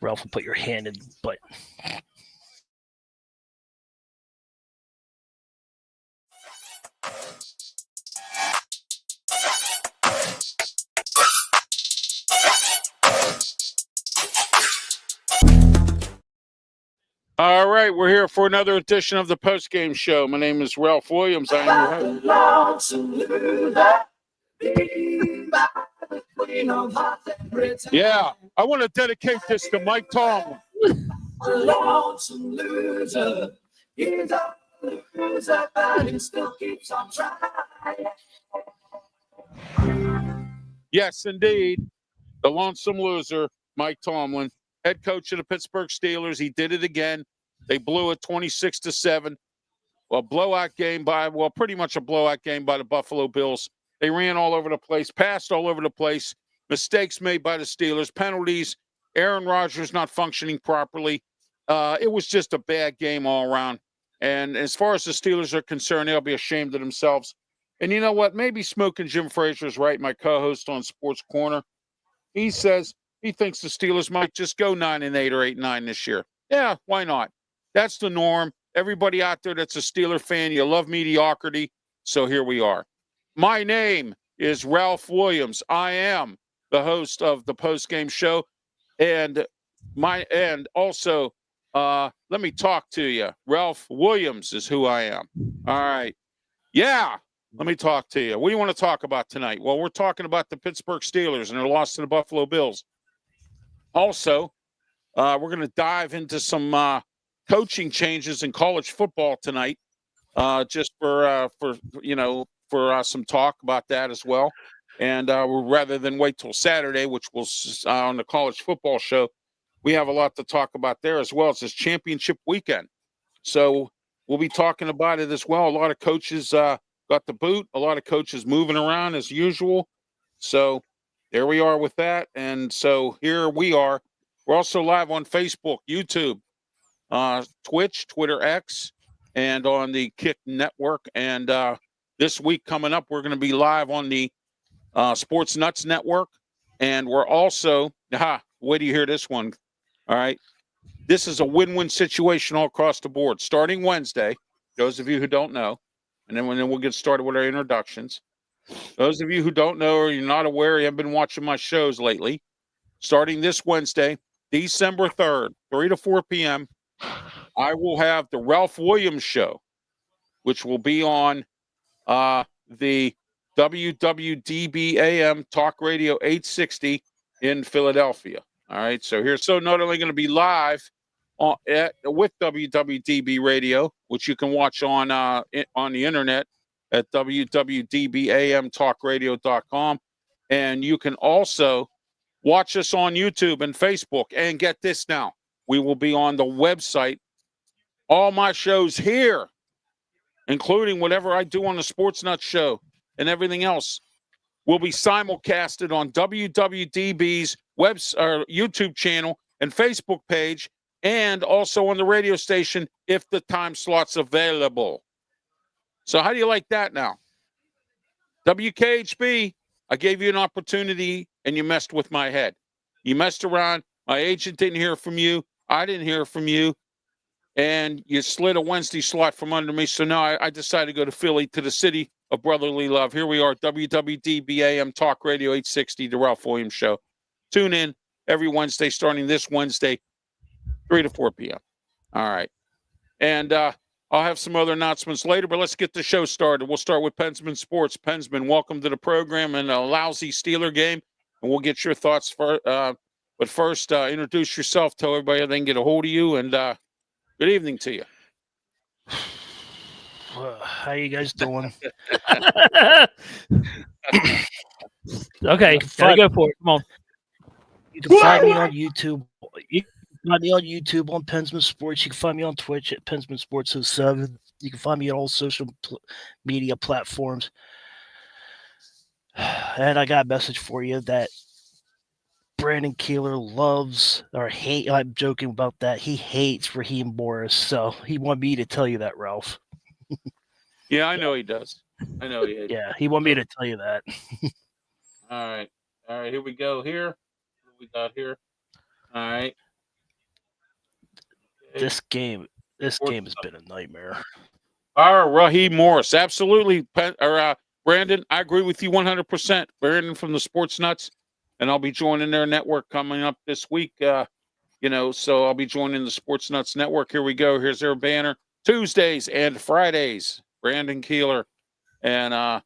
Ralph will put your hand in the butt. All right, we're here for another edition of the post-game show. My name is Ralph Williams. I am your host. Yeah, I want to dedicate this to Mike Tomlin. Yes, indeed. The lonesome loser, Mike Tomlin, head coach of the Pittsburgh Steelers. He did it again. They blew it 26-7. Pretty much a blowout game by the Buffalo Bills. They ran all over the place, passed all over the place, mistakes made by the Steelers, penalties, Aaron Rodgers not functioning properly. It was just a bad game all around. And as far as the Steelers are concerned, they'll be ashamed of themselves. And you know what? Maybe Smoking Jim Frazier's right, my co-host on Sports Corner. He says he thinks the Steelers might just go 9-8 or 8-9 this year. Yeah, why not? That's the norm. Everybody out there that's a Steeler fan, you love mediocrity. So here we are. My name is Ralph Williams. I am the host of the post-game show. And also, let me talk to you. Ralph Williams is who I am. All right. Yeah. Let me talk to you. What do you want to talk about tonight? Well, we're talking about the Pittsburgh Steelers and their loss to the Buffalo Bills. Also, we're going to dive into some coaching changes in college football tonight, just for some talk about that as well. And rather than wait till Saturday, which will on the college football show, we have a lot to talk about there as well. It's this championship weekend, so we'll be talking about it as well. A lot of coaches got the boot. A lot of coaches moving around as usual. So there we are with that. And so here we are. We're also live on Facebook, YouTube, Twitch, Twitter X, and on the Kick Network. And this week coming up, we're going to be live on the Sports Nuts Network. And we're also, wait till you hear this one. All right. This is a win-win situation all across the board. Starting Wednesday, those of you who don't know, and then we'll get started with our introductions. Those of you who don't know or you're not aware, you haven't been watching my shows lately, starting this Wednesday, December 3rd, 3 to 4 p.m., I will have the Ralph Williams Show, which will be on the WWDB-AM Talk Radio 860 in Philadelphia. All right, so not only going to be live with WWDB Radio, which you can watch on the internet at www.dbamtalkradio.com, and you can also watch us on YouTube and Facebook. And get this now, we will be on the website. All my shows here, including whatever I do on the Sports Nuts Show and everything else, will be simulcasted on WWDB's YouTube channel and Facebook page, and also on the radio station if the time slot's available. So how do you like that now? WKHB, I gave you an opportunity and you messed with my head. You messed around. My agent didn't hear from you. I didn't hear from you. And you slid a Wednesday slot from under me. So now I decided to go to Philly, to the city of brotherly love. Here we are, WWDB-AM Talk Radio 860, the Ralph Williams Show. Tune in every Wednesday, starting this Wednesday, 3 to 4 p.m. All right. And I'll have some other announcements later, but let's get the show started. We'll start with Pensman Sports. Pensman, welcome to the program and a lousy Steeler game, and we'll get your thoughts. But first, introduce yourself. Tell everybody how they can get a hold of you, and good evening to you. How you guys doing? Okay, gotta go for it. Come on. You can find me on YouTube. You can find me on YouTube on Pensman Sports. You can find me on Twitch at Pensman Sports 07. You can find me on all social media platforms. And I got a message for you that Brandon Keeler loves or hate. I'm joking about that. He hates Raheem Morris, so he wanted me to tell you that, Ralph. Yeah, I know he does. I know he hates. Yeah, he wanted me to tell you that. All right. Here we go. Here, what we got here. All right. This game has been a nightmare. All right, Raheem Morris, absolutely. Brandon, I agree with you 100%. Brandon from the Sports Nuts, and I'll be joining their network coming up this week. So I'll be joining the Sports Nuts network. Here we go. Here's their banner: Tuesdays and Fridays. Brandon Keeler, and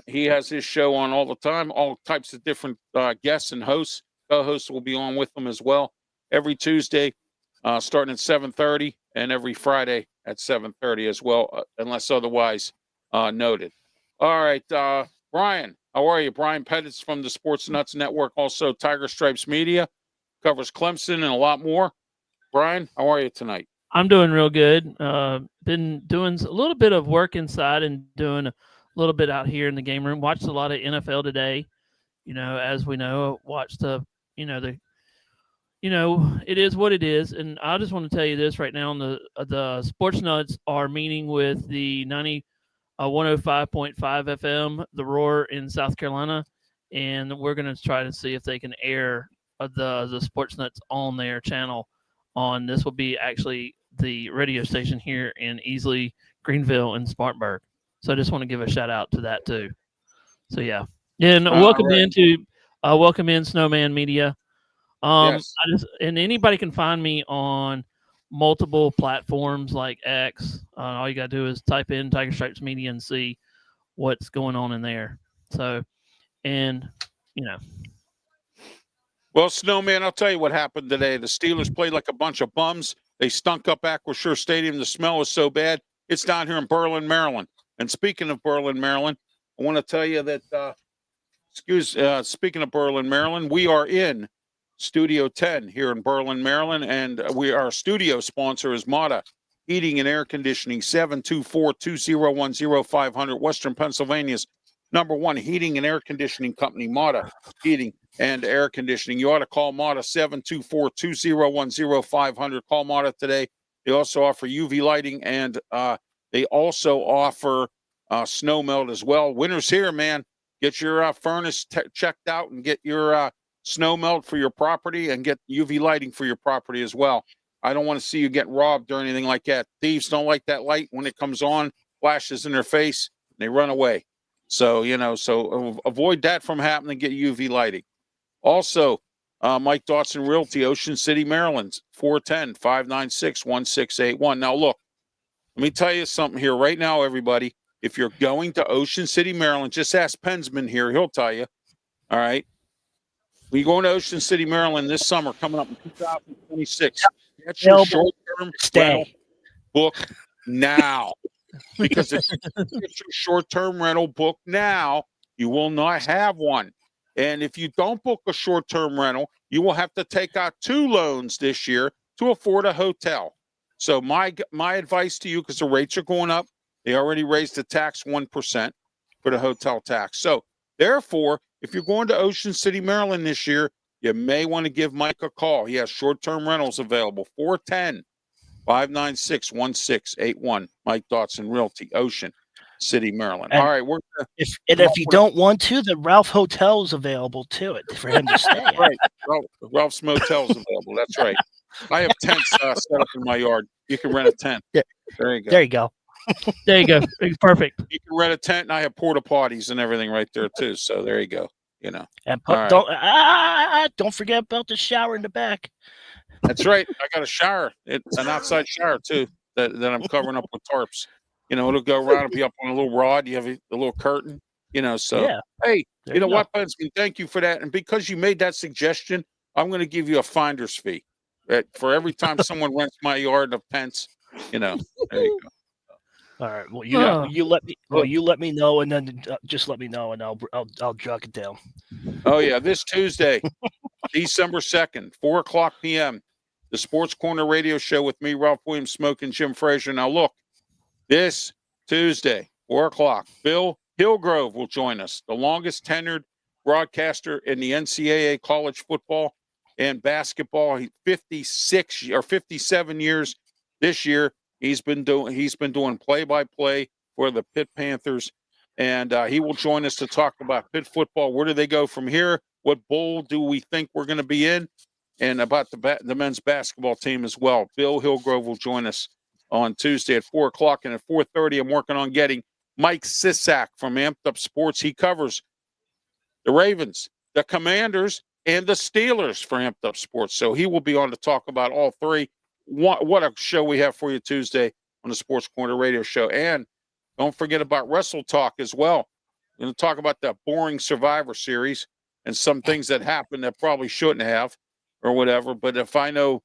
he has his show on all the time. All types of different guests and hosts. Co-hosts will be on with them as well every Tuesday, starting at 7:30, and every Friday at 7:30 as well, unless otherwise noted. All right, Brian, how are you? Brian Pettit's from the Sports Nuts Network, also Tiger Stripes Media, covers Clemson and a lot more. Brian, how are you tonight? I'm doing real good. Been doing a little bit of work inside and doing a little bit out here in the game room. Watched a lot of NFL today. As we know, watched it is what it is. And I just want to tell you this right now: the Sports Nuts are meeting with the 105.5 FM, The Roar in South Carolina, and we're going to try to see if they can air the Sports Nuts on their channel. This will be actually the radio station here in Easley, Greenville, and Spartanburg. So I just want to give a shout out to that too. So yeah, and welcome in Snowman Media. Yes. And anybody can find me on multiple platforms like X. All you gotta do is type in Tiger Stripes Media and see what's going on in there. So, Well, Snowman, I'll tell you what happened today. The Steelers played like a bunch of bums. They stunk up Acrisure Stadium. The smell was so bad. It's down here in Berlin, Maryland. And speaking of Berlin, Maryland, I want to tell you that, speaking of Berlin, Maryland, we are in Studio 10 here in Berlin, Maryland. And our studio sponsor is Mata Heating and Air Conditioning, 724-2010-500, Western Pennsylvania's #1 heating and air conditioning company, Mata Heating and Air Conditioning. You ought to call Mata, 724-2010-500. Call Mata today. They also offer UV lighting, and they also offer snow melt as well. Winter's here, man. Get your furnace checked out and get your snow melt for your property and get UV lighting for your property as well. I don't want to see you get robbed or anything like that. Thieves don't like that light when it comes on, flashes in their face, and they run away. So, avoid that from happening. Get UV lighting. Also, Mike Dotson Realty, Ocean City, Maryland, 410-596-1681. Now, look, let me tell you something here right now, everybody. If you're going to Ocean City, Maryland, just ask Pensman here. He'll tell you. All right. We're going to Ocean City, Maryland this summer, coming up in 2026. Get your short-term rental book now. Because if you get your short-term rental book now, you will not have one. And if you don't book a short-term rental, you will have to take out 2 loans this year to afford a hotel. So my advice to you, because the rates are going up, they already raised the tax 1% for the hotel tax. So therefore, if you're going to Ocean City, Maryland this year, you may want to give Mike a call. He has short-term rentals available, 410-596-1681. Mike Dotson Realty, Ocean City, Maryland. And all right, if you don't want to, the Ralph Hotel is available too for him to stay. Right, Ralph's Motel is available. That's right. I have tents set up in my yard. You can rent a tent. Yeah. There you go. There you go. There you go. Perfect. You can rent a tent, and I have porta potties and everything right there too. So there you go. And right. don't forget about the shower in the back. That's right. I got a shower. It's an outside shower too that I'm covering up with tarps. It'll go around and be up on a little rod. You have a little curtain. So yeah. Hey, there you know go. what, Pensman? Thank you for that. And because you made that suggestion, I'm going to give you a finder's fee for every time someone rents my yard of tents. There you go. All right. Well, you let me know, and then just let me know, and I'll jot it down. Oh yeah, this Tuesday, December 2nd, 4:00 p.m. The Sports Corner Radio Show with me, Ralph Willams, Smoking Jim Frazier. Now look, this Tuesday, 4:00, Bill Hillgrove will join us, the longest tenured broadcaster in the NCAA college football and basketball. 56 or 57 years this year. He's been doing play-by-play for the Pitt Panthers, and he will join us to talk about Pitt football. Where do they go from here? What bowl do we think we're going to be in? and about the men's basketball team as well. Bill Hillgrove will join us on Tuesday at 4 o'clock. And at 4:30, I'm working on getting Mike Sisak from Amped Up Sports. He covers the Ravens, the Commanders, and the Steelers for Amped Up Sports. So he will be on to talk about all three. What a show we have for you Tuesday on the Sports Corner Radio Show. And don't forget about Wrestle Talk as well. We're going to talk about that boring Survivor Series and some things that happened that probably shouldn't have or whatever. But if I know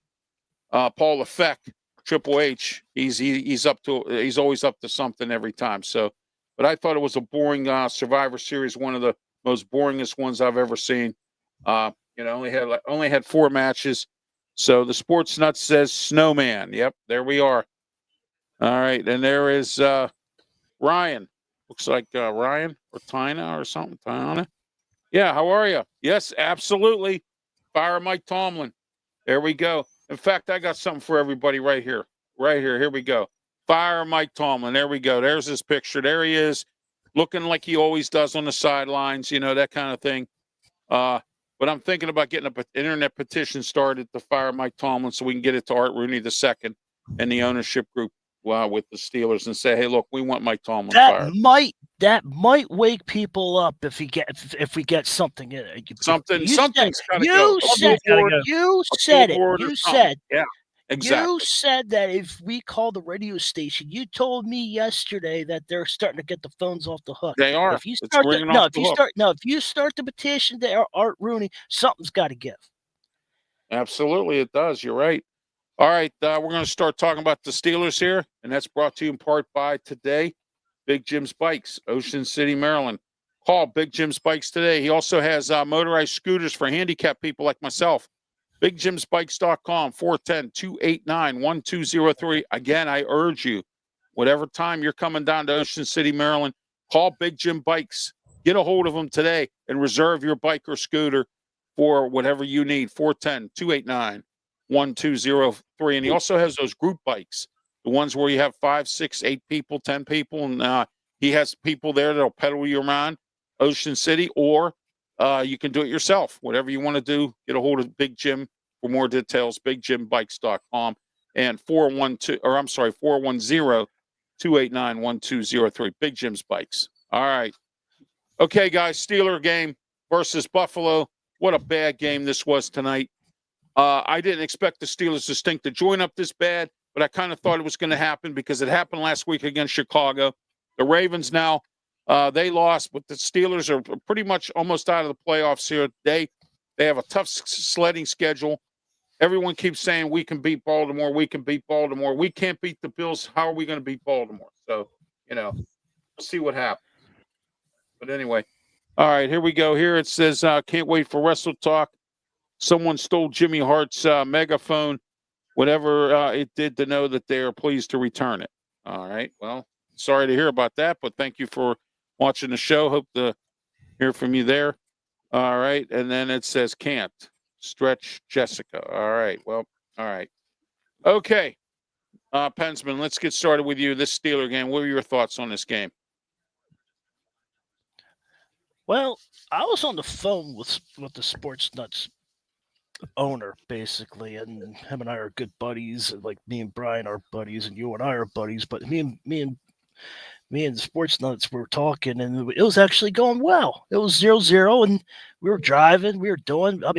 Paul Lefebvre, Triple H, he's always up to something every time. So, but I thought it was a boring Survivor Series, one of the most boringest ones I've ever seen. Only had 4 matches. So the Sports Nut says Snowman. Yep, there we are. All right, and there is Ryan. Looks like Ryan or Tina or something. Tina. Yeah, how are you? Yes, absolutely. Fire Mike Tomlin. There we go. In fact, I got something for everybody right here. Right here. Here we go. Fire Mike Tomlin. There we go. There's his picture. There he is, looking like he always does on the sidelines, that kind of thing. But I'm thinking about getting an internet petition started to fire Mike Tomlin so we can get it to Art Rooney II and the ownership group with the Steelers and say, hey, look, we want Mike Tomlin fired. That might wake people up if we get something in it. Something's got to go. You said yeah, exactly. You said that if we call the radio station, you told me yesterday that they're starting to get the phones off the hook. They are. If you start the petition to Art Rooney, something's got to give. Absolutely, it does. You're right. All right, we're going to start talking about the Steelers here, and that's brought to you in part by today, Big Jim's Bikes, Ocean City, Maryland. Call Big Jim's Bikes today. He also has motorized scooters for handicapped people like myself. BigJim'sBikes.com, 410-289-1203. Again, I urge you, whatever time you're coming down to Ocean City, Maryland, call Big Jim Bikes. Get a hold of them today and reserve your bike or scooter for whatever you need, 410-289-1203. And he also has those group bikes, the ones where you have 5, 6, 8 people, 10 people, and he has people there that'll pedal you around Ocean City, or you can do it yourself. Whatever you want to do, get a hold of Big Jim for more details, BigJimBikes.com and 410-289-1203. Big Jim's Bikes. All right. Okay, guys, Steeler game versus Buffalo. What a bad game this was tonight. I didn't expect the Steelers to stink to join up this bad, but I kind of thought it was going to happen because it happened last week against Chicago. The Ravens now, they lost, but the Steelers are pretty much almost out of the playoffs here. They have a tough sledding schedule. Everyone keeps saying we can beat Baltimore. We can beat Baltimore. We can't beat the Bills. How are we going to beat Baltimore? So, we'll see what happens. But anyway, all right, here we go. Here it says, can't wait for Wrestle Talk. Someone stole Jimmy Hart's megaphone, whatever it did, to know that they are pleased to return it. All right. Well, sorry to hear about that, but thank you for watching the show. Hope to hear from you there. All right. And then it says can't. Stretch Jessica. All right. Well, all right. Okay. Pensman, let's get started with you. This Steeler game. What were your thoughts on this game? Well, I was on the phone with the Sports Nuts owner, basically, and him and I are good buddies. Like me and Brian are buddies, and you and I are buddies. But me and the Sports Nuts were talking, and it was actually going well. It was 0-0, and we were driving. We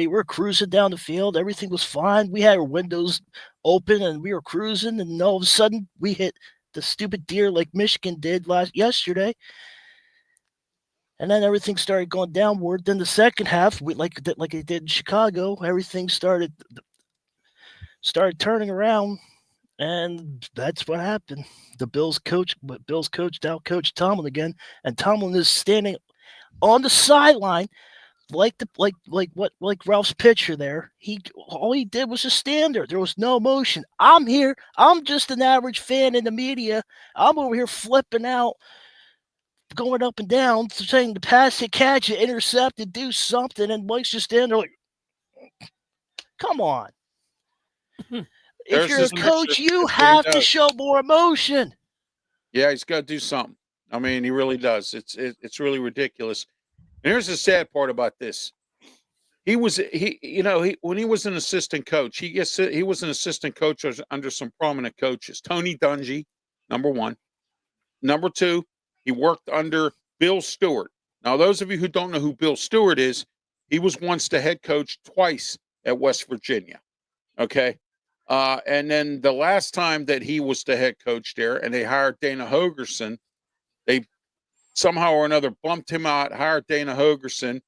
were cruising down the field. Everything was fine. We had our windows open, and we were cruising, and all of a sudden, we hit the stupid deer like Michigan did yesterday. And then everything started going downward. Then the second half, like it did in Chicago, everything started turning around, and that's what happened. The Bills coach out-coached Tomlin again, and Tomlin is standing on the sideline like Ralph's picture there. All he did was just stand there. There was no emotion. I'm here. I'm just an average fan in the media. I'm over here flipping out, going up and down, saying to pass it, catch it, intercept it, do something, and Mike's just standing there like, come on. If you're a coach, you have to show more emotion. Yeah, he's got to do something. I mean, he really does. It's really ridiculous. And here's the sad part about this. he was when he was an assistant coach, he was an assistant coach under some prominent coaches. Tony Dungy, number one. Number two, he worked under Bill Stewart. Now, those of you who don't know who Bill Stewart is, he was once the head coach twice at West Virginia. Okay. And then the last time that he was the head coach there, and they hired Dana Hogerson, they somehow or another bumped him out, hired Dana Hogerson.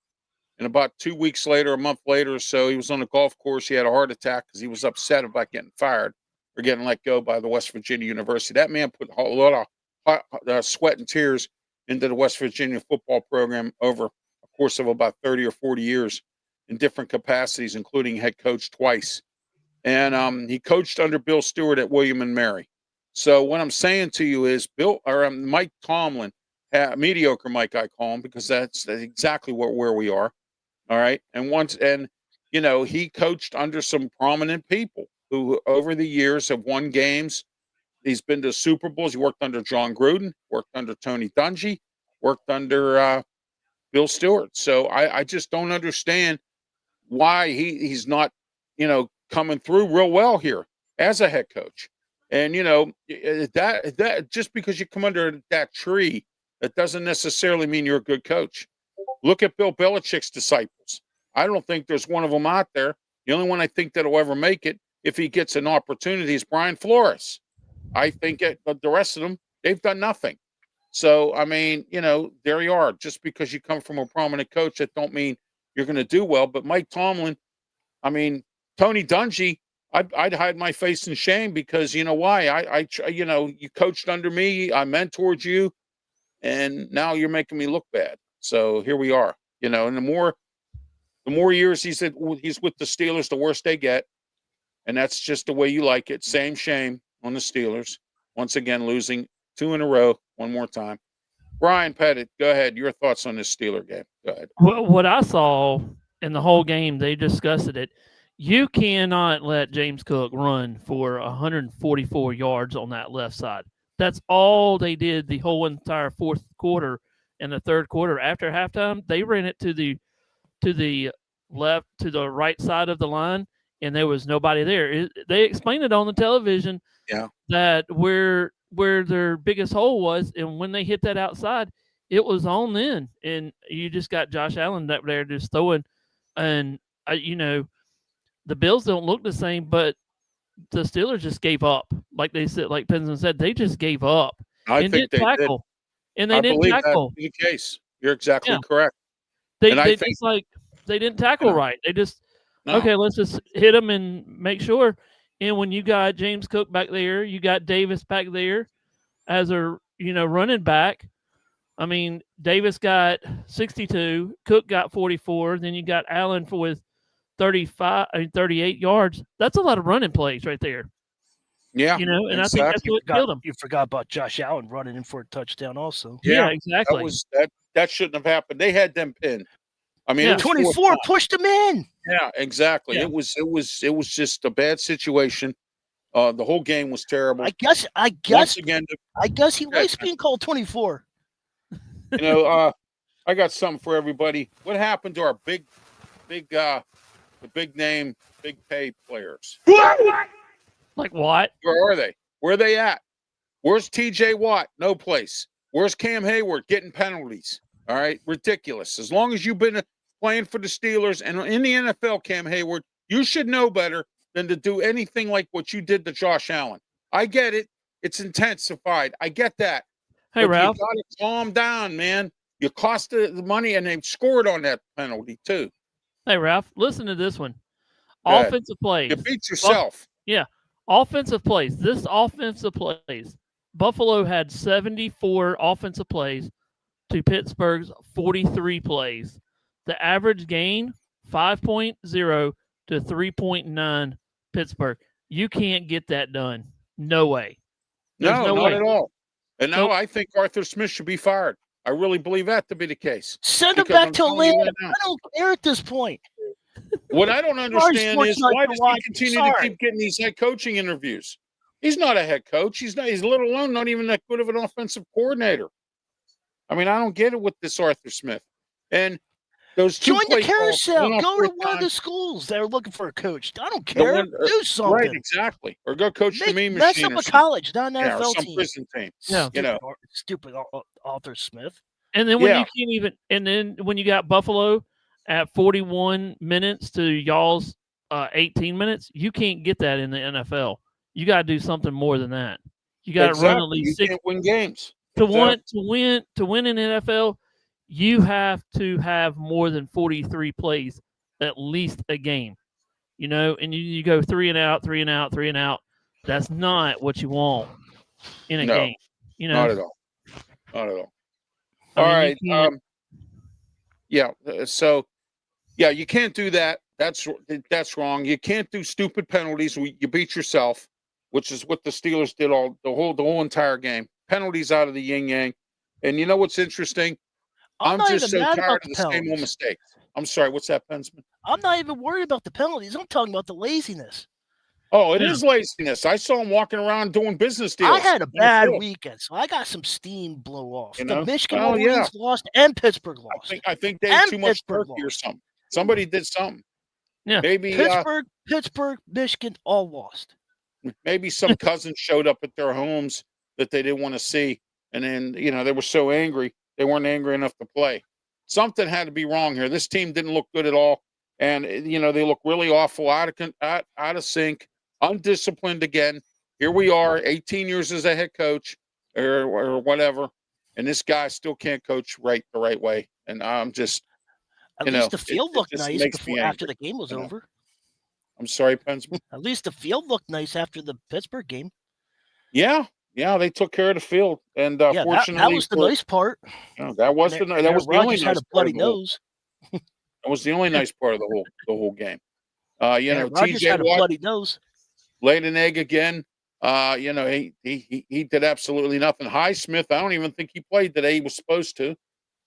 And about 2 weeks later, a month later or so, he was on the golf course. He had a heart attack because he was upset about getting fired or getting let go by the West Virginia University. That man put a lot of hot, sweat and tears into the West Virginia football program over a course of about 30 or 40 years in different capacities, including head coach twice. And he coached under Bill Stewart at William and Mary. So what I'm saying to you is Mike Tomlin, mediocre Mike, I call him, because that's exactly where we are. All right. And he coached under some prominent people who over the years have won games. He's been to Super Bowls. He worked under John Gruden, worked under Tony Dungy, worked under Bill Stewart. So I just don't understand why he's not, coming through real well here as a head coach. And, that just because you come under that tree, that doesn't necessarily mean you're a good coach. Look at Bill Belichick's disciples. I don't think there's one of them out there. The only one I think that'll ever make it, if he gets an opportunity, is Brian Flores. I think the rest of them, they've done nothing. So, I mean, there you are. Just because you come from a prominent coach, that don't mean you're going to do well. But Mike Tomlin, I mean, Tony Dungy, I'd hide my face in shame because you know why? You coached under me, I mentored you, and now you're making me look bad. So here we are. And the more years he's with the Steelers, the worse they get. And that's just the way you like it. Same shame on the Steelers. Once again, losing 2 in a row, one more time. Brian Pettit, go ahead. Your thoughts on this Steeler game. Go ahead. Well, what I saw in the whole game, they discussed it. You cannot let James Cook run for 144 yards on that left side. That's all they did the whole entire fourth quarter and the third quarter. After halftime, they ran it to the left, to the right side of the line, and there was nobody there. They explained it on the television that where their biggest hole was, and when they hit that outside, it was on then. And you just got Josh Allen up there just throwing, and the Bills don't look the same, but the Steelers just gave up. Like they said, like Pensman said, they just gave up. I think they tackle. did. And they didn't tackle. That to be the case. You're exactly correct. They didn't tackle right. They just okay, let's just hit them and make sure. And when you got James Cook back there, you got Davis back there as a running back. I mean, Davis got 62, Cook got 44, then you got Allen with 38 yards. That's a lot of running plays right there. Yeah. And exactly. I think that's what killed him. You forgot about Josh Allen running in for a touchdown also. Yeah, exactly. That shouldn't have happened. They had them pinned. I mean, 24 pushed him in. Yeah, exactly. Yeah. It was just a bad situation. The whole game was terrible. I guess once again, I guess he likes being called 24. I got something for everybody. What happened to our the big name, big pay players? Like what? Where are they? Where are they at? Where's TJ Watt? No place. Where's Cam Hayward getting penalties? All right, ridiculous. As long as you've been playing for the Steelers and in the NFL, Cam Hayward, you should know better than to do anything like what you did to Josh Allen. I get it. It's intensified. I get that. Hey, but Ralph. You got to calm down, man. You cost the money, and they scored on that penalty, too. Hey, Ralph, listen to this one. Offensive plays. You beat yourself. Offensive plays. This offensive plays. Buffalo had 74 offensive plays to Pittsburgh's 43 plays. The average gain, 5.0 to 3.9 Pittsburgh. You can't get that done. No way. No, not at all. And now I think Arthur Smith should be fired. I really believe that to be the case. Send him back to Atlanta. I don't care at this point. What I don't understand is why does he continue to keep getting these head coaching interviews? He's not a head coach. He's let alone not even that good of an offensive coordinator. I mean, I don't get it with this Arthur Smith. And Those two Join the play calls, carousel. one Go to one of time, the schools that are looking for a coach. I don't the care. one, Do something. right? Exactly. Or go coach the Mean Mess Machine up or a some, college, not an yeah, or NFL some team. prison team. Yeah. You know. Stupid Arthur Smith. And then when Yeah. you can't even, and then when you got Buffalo at 41 minutes to y'all's 18 minutes, you can't get that in the NFL. You got to do something more than that. You got to run at least You 6 can't win games. to win to win in the NFL. You have to have more than 43 plays, at least a game. You know, and you go 3 and out, 3 and out, 3 and out. That's not what you want in a game. You know, Not at all. Not at all. I All mean, right. you can't. Yeah. So, yeah, you can't do that. That's wrong. You can't do stupid penalties. You beat yourself, which is what the Steelers did the whole entire game. Penalties out of the yin yang. And you know what's interesting? I'm not just even so mad tired about of the the same old penalties. mistakes. I'm sorry. What's that, Pensman? I'm not even worried about the penalties. I'm talking about the laziness. Oh, it is laziness. I saw him walking around doing business deals. I had a bad weekend, so I got some steam blow off. You The know? Michigan Oh, yeah. Wolverines lost and Pittsburgh lost. I think they ate too much Pittsburgh turkey or lost. something. Somebody did something. Yeah. Maybe Pittsburgh, Michigan all lost. maybe some cousins showed up at their homes that they didn't want to see, and then they were so angry they weren't angry enough to play. Something had to be wrong here. This team didn't look good at all, and they look really awful, out of sync, undisciplined again. Here we are, 18 years as a head coach or whatever, and this guy still can't coach the right way. And I'm just, At least the field looked nice after the game was over. I'm sorry, Pensman. At least the field looked nice after the Pittsburgh game. Yeah, they took care of the field, and fortunately, that was the nice part. That was the only nice part of the nose. That was the only nice part of the whole game. Rodgers had a bloody nose. Laid an egg again. He did absolutely nothing. Highsmith, I don't even think he played today. He was supposed to.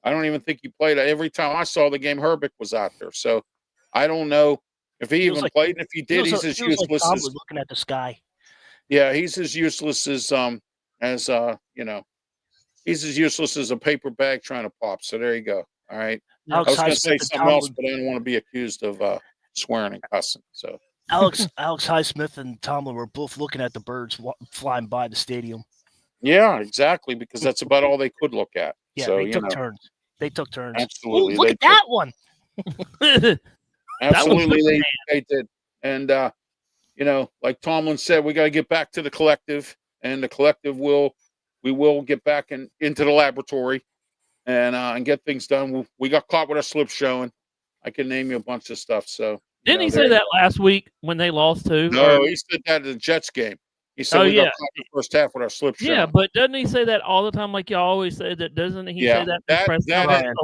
I don't even think he played. Every time I saw the game, Herbig was out there. So I don't know if he even played. And if he did, he's as useless as looking at the sky. Yeah, he's as useless as he's as useless as a paper bag trying to pop. So there you go. All right. I was going to say something else, but I didn't want to be accused of swearing and cussing. So Alex Highsmith and Tomlin were both looking at the birds flying by the stadium. Yeah, exactly, because that's about all they could look at. Yeah, so, they took turns. They took turns. Absolutely. Ooh, look at that one. Absolutely, they did. And, like Tomlin said, we got to get back to the collective, and the collective we will get back into the laboratory and get things done. We got caught with our slip showing. I can name you a bunch of stuff. So didn't he say that last week when they lost too? No, he said that at the Jets game. He said we got caught in the first half with our slip showing. Yeah, but doesn't he say that all the time? Like you always say that, doesn't he? Say that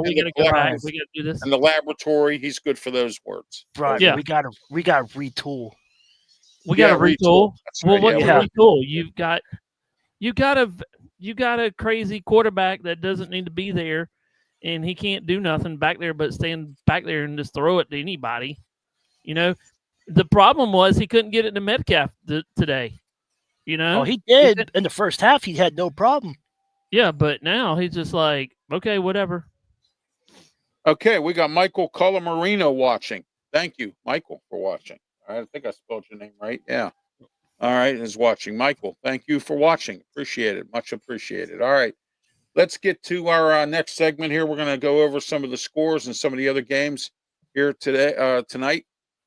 we got to do this. In the laboratory, he's good for those words. Right. Yeah. We got to retool. We got to retool. Well, what retool? You got a crazy quarterback that doesn't need to be there, and he can't do nothing back there but stand back there and just throw it to anybody. The problem was he couldn't get it to Metcalf today. Oh, he did in the first half. He had no problem. Yeah, but now he's just like, okay, whatever. Okay, we got Michael Colamarino watching. Thank you, Michael, for watching. I think I spelled your name right. Yeah. All right, is watching. Michael, thank you for watching. Appreciate it. Much appreciated. All right, let's get to our next segment here. We're going to go over some of the scores and some of the other games here tonight.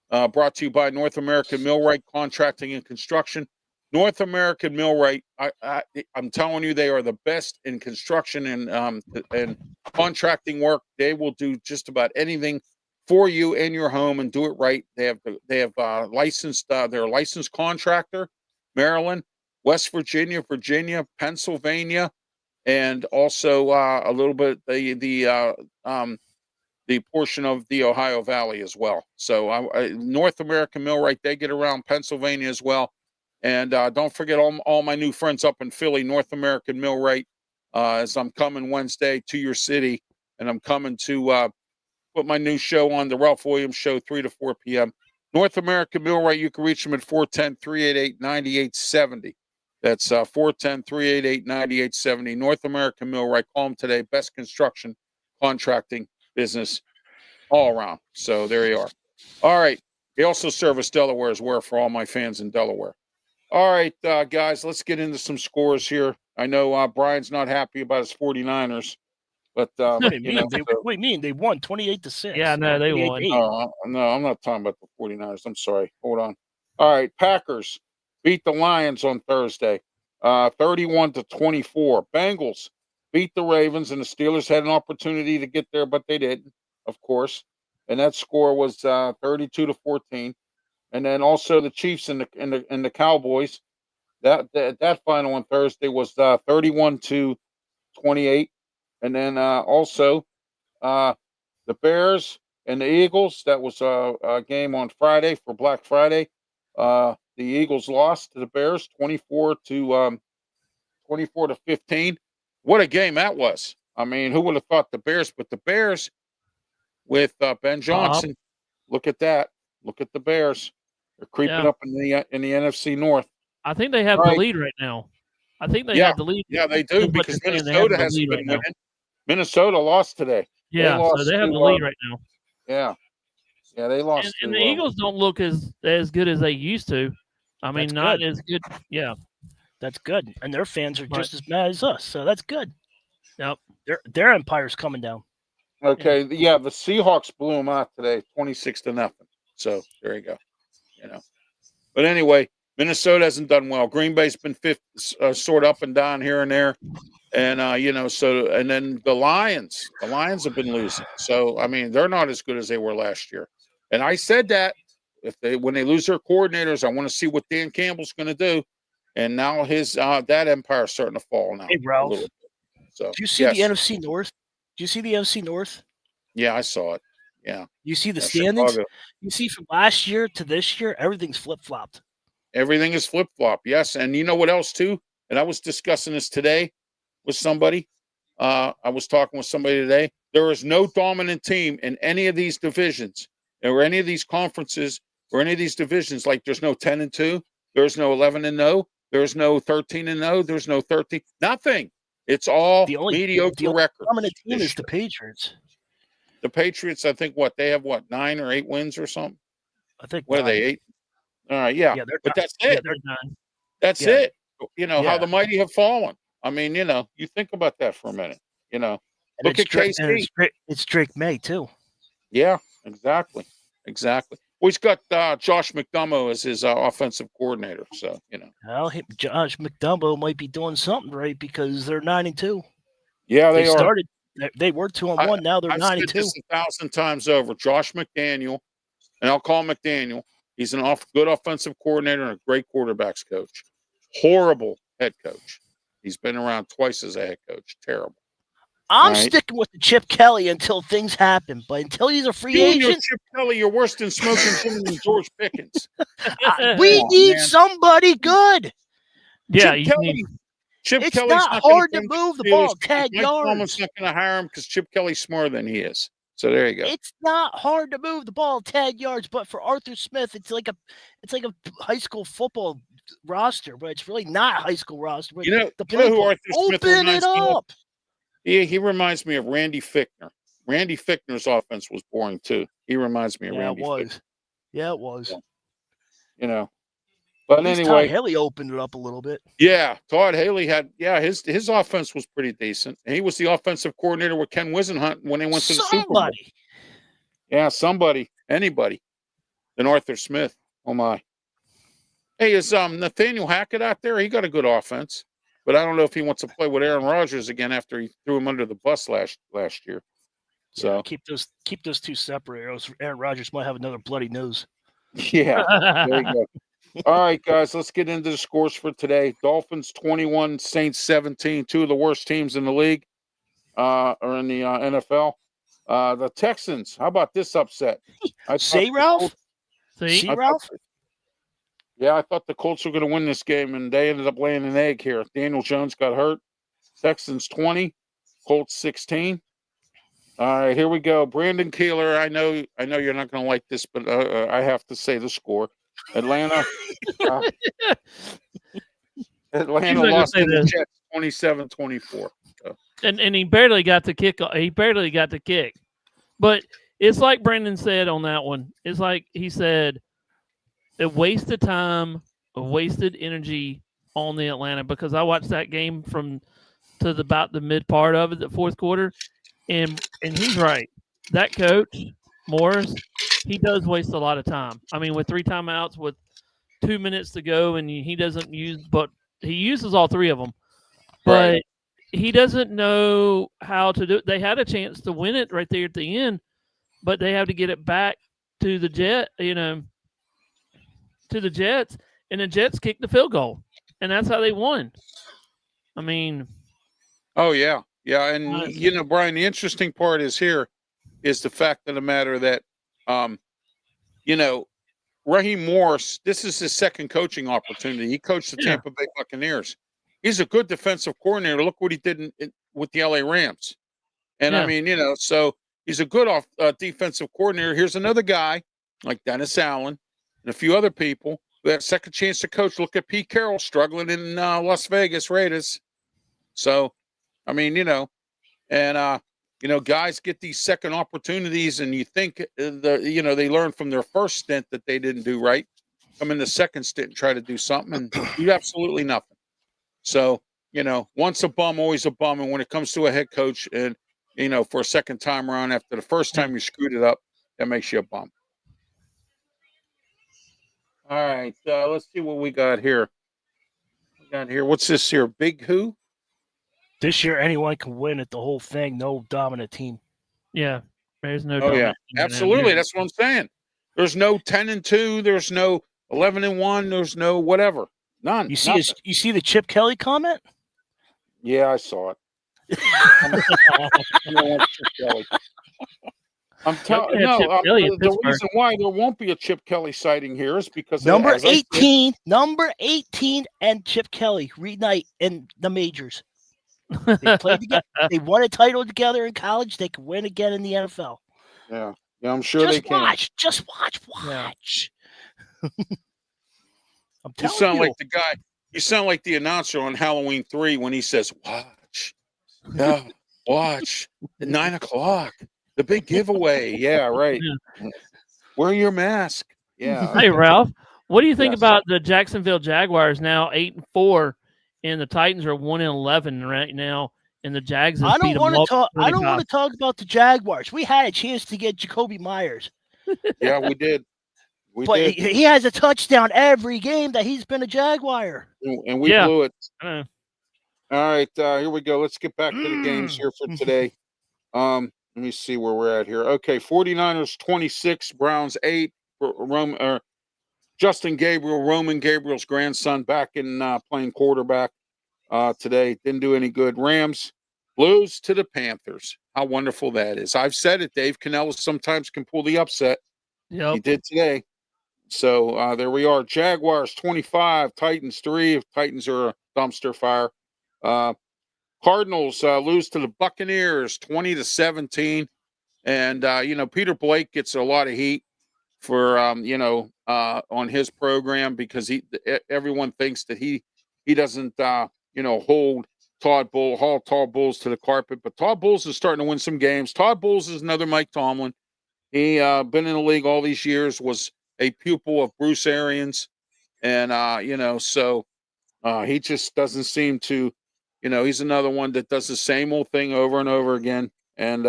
Brought to you by North American Millwright Contracting and Construction. North American Millwright, I'm telling you, they are the best in construction and contracting work. They will do just about anything for you in your home and do it right. They have licensed. They're a licensed contractor, Maryland, West Virginia, Pennsylvania, and also a little bit the portion of the Ohio Valley as well. So North American Millwright, they get around Pennsylvania as well. And don't forget all my new friends up in Philly, North American Millwright, as I'm coming Wednesday to your city, and I'm coming to put my new show on, the Ralph Willams Show, 3 to 4 p.m. North American Millwright, you can reach them at 410-388-9870. That's 410-388-9870. North American Millwright, call them today. Best construction contracting business all around. So there you are. All right. They also service Delaware's Ware for all my fans in Delaware. All right, guys, let's get into some scores here. I know Brian's not happy about his 49ers, but What do you you mean? know, What do you mean? They won 28-6. Yeah, no, they won. 28-8. no, I'm not talking about the 49ers. I'm sorry. Hold on. All right, Packers beat the Lions on Thursday, 31-24. Bengals beat the Ravens, and the Steelers had an opportunity to get there, but they didn't, of course. And that score was 32-14. And then also the Chiefs and the Cowboys. That final on Thursday was 31-28. And then also the Bears and the Eagles. That was a game on Friday for Black Friday. The Eagles lost to the Bears 24-15. What a game that was! I mean, who would have thought the Bears? But the Bears with Ben Johnson. Look at that. Look at the Bears. They're creeping up in the NFC North. I think they have the lead right now. I think they have the lead. Yeah, they do because Minnesota hasn't been winning. Minnesota lost today. Yeah, so they have the lead right now. Yeah, they lost. And the Eagles don't look as good as they used to. I mean, not as good. Yeah, that's good. And their fans are just as mad as us, so that's good. Yep, their empire's coming down. Okay, yeah, the Seahawks blew them out today, 26-0. So there you go. But anyway, Minnesota hasn't done well. Green Bay's been sort up and down here and there, and so and then the Lions have been losing. So I mean, they're not as good as they were last year. And I said that when they lose their coordinators, I want to see what Dan Campbell's going to do. And now his that empire's starting to fall now. Hey, Ralph. So do you see the NFC North? Do you see the NFC North? Yeah, I saw it. Yeah. You see the standings? Chicago. You see from last year to this year, everything's flip-flopped. Everything is flip-flop, yes. And you know what else, too? And I was discussing this today with somebody. I was talking with somebody today. There is no dominant team in any of these divisions or any of these conferences or any of these divisions. Like there's no 10-2. There's no 11-0. There's no 13-0. There's no 13. Nothing. It's all mediocre records. The dominant team is the Patriots. The Patriots, I think, they have 9 or 8 wins or something? I think. What 9. Are they, 8? All right, yeah. But that's it. That's it. How the mighty have fallen. I mean, you think about that for a minute. Look at KC. It's Drake May, too. Yeah, exactly. Well, he's got Josh McDonough as his offensive coordinator. So, Well, Josh McDonough might be doing something right because they're 9-2. Yeah, they are. They were 2-1. Now they're 9-2. I've said this 1,000 times over. Josh McDaniel, and I'll call him McDaniel. He's an good offensive coordinator and a great quarterbacks coach. Horrible head coach. He's been around twice as a head coach. Terrible. I'm sticking with the Chip Kelly until things happen, but until he's a free agent, Chip Kelly, you're worse than smoking Jimmy and George Pickens. We need somebody good. Yeah, Chip it's Kelly's not hard to move the ball 10 yards. Almost not going to hire him because Chip Kelly's smarter than he is. So there you go. It's not hard to move the ball 10 yards, but for Arthur Smith, it's like a high school football roster, but it's really not a high school roster. You know who Arthur Smith reminds me of? He reminds me of Randy Fichtner. Randy Fichtner's offense was boring too. He reminds me of Randy Fichtner. Yeah, it was. Yeah. But anyway, Todd Haley opened it up a little bit. Yeah, Todd Haley had his offense was pretty decent. And he was the offensive coordinator with Ken Wisenhunt when they went to the Super Bowl. Yeah, anybody. Than Arthur Smith. Oh my. Hey, is Nathaniel Hackett out there? He got a good offense, but I don't know if he wants to play with Aaron Rodgers again after he threw him under the bus last year. So yeah, keep those two separate. Aaron Rodgers might have another bloody nose. Yeah, there you go. All right, guys, let's get into the scores for today. Dolphins 21, Saints 17. Two of the worst teams in the league are in the NFL. The Texans, how about this upset? See, Ralph? Yeah, I thought the Colts were going to win this game, and they ended up laying an egg here. Daniel Jones got hurt. Texans 20, Colts 16. All right, here we go. Brandon Keeler, I know you're not going to like this, but I have to say the score. Atlanta lost to the Jets 27-24. And he barely got the kick. But It's like Brandon said on that one. It's like he said, a waste of time, a wasted energy on the Atlanta, because I watched that game to about the mid part of it, the fourth quarter, and he's right. That coach Morris, he does waste a lot of time. I mean, with 3 timeouts, with 2 minutes to go, and he doesn't use, but he uses all 3 of them. But Right. he doesn't know how to do it. They had a chance to win it right there at the end, but they have to get it back to the to the Jets, and the Jets kicked the field goal, and that's how they won. I mean, Oh yeah, yeah, and Brian, the interesting part is the fact of the matter that, you know, Raheem Morris, this is his second coaching opportunity. He coached the Tampa Bay Buccaneers. He's a good defensive coordinator. Look what he did with the LA Rams. And I mean, so he's a good defensive coordinator. Here's another guy like Dennis Allen and a few other people who had a second chance to coach. Look at Pete Carroll struggling in Las Vegas Raiders. So, I mean, guys get these second opportunities, and you think they learn from their first stint that they didn't do right, come in the second stint and try to do something, and do absolutely nothing. So, once a bum, always a bum. And when it comes to a head coach, and for a second time around after the first time you screwed it up, that makes you a bum. All right, let's see what we got here. What's this here? Big who? This year, anyone can win it. The whole thing. No dominant team. Yeah, there's no. Oh yeah, absolutely. That's what I'm saying. There's no 10-2. There's no 11-1. There's no whatever. None. You see the Chip Kelly comment? Yeah, I saw it. I'm telling you, the reason why there won't be a Chip Kelly sighting here is because number 18, and Chip Kelly reunite in the majors. They played together. They won a title together in college. They can win again in the NFL. Yeah, I'm sure they can. Just watch. Yeah. I'm telling you. Sound like the guy. You sound like the announcer on Halloween 3 when he says, "Watch, yeah, watch at 9:00, the big giveaway." Yeah, right. Yeah. Wear your mask. Yeah. Hey, Ralph, what do you think about the Jacksonville Jaguars now 8-4? And the Titans are 1-11 right now, and the Jags. I don't want to talk about the Jaguars. We had a chance to get Jacoby Myers. Yeah, we did. He has a touchdown every game that he's been a Jaguar, and we blew it. All right, here we go. Let's get back to the games here for today. Let me see where we're at here. Okay, 49ers 26, Browns 8. Justin Gabriel, Roman Gabriel's grandson, back in playing quarterback today. Didn't do any good. Rams lose to the Panthers. How wonderful that is. I've said it. Dave Canellis sometimes can pull the upset. Yep. He did today. So there we are. Jaguars 25, Titans 3. Titans are a dumpster fire. Cardinals lose to the Buccaneers 20-17. And, Peter Blake gets a lot of heat for on his program because everyone thinks that he doesn't hold Todd Bowles to the carpet, but Todd Bowles is starting to win some games. Todd Bowles is another Mike Tomlin. He been in the league all these years, was a pupil of Bruce Arians, and so he just doesn't seem to, he's another one that does the same old thing over and over again, and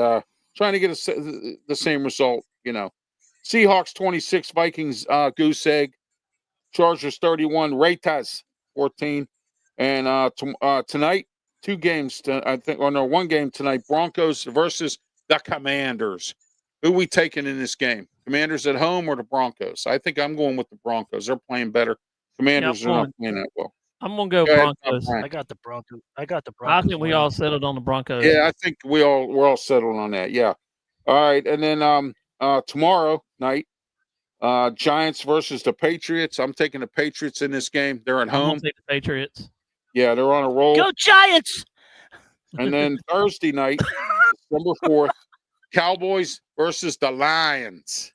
trying to get the same result. Seahawks 26, Vikings goose egg, Chargers 31, Raiders 14, and tonight 2 games. One game tonight. Broncos versus the Commanders. Who we taking in this game? Commanders at home or the Broncos? I think I'm going with the Broncos. They're playing better. Commanders are not playing that well. I'm gonna go Broncos. I got the Broncos. I think we all settled on the Broncos. Yeah, I think we're all settled on that. Yeah. All right, and then tomorrow night, Giants versus the Patriots. I'm taking the Patriots in this game. They're at home. Take the Patriots. Yeah, they're on a roll. Go Giants! And then Thursday night, December 4th, Cowboys versus the Lions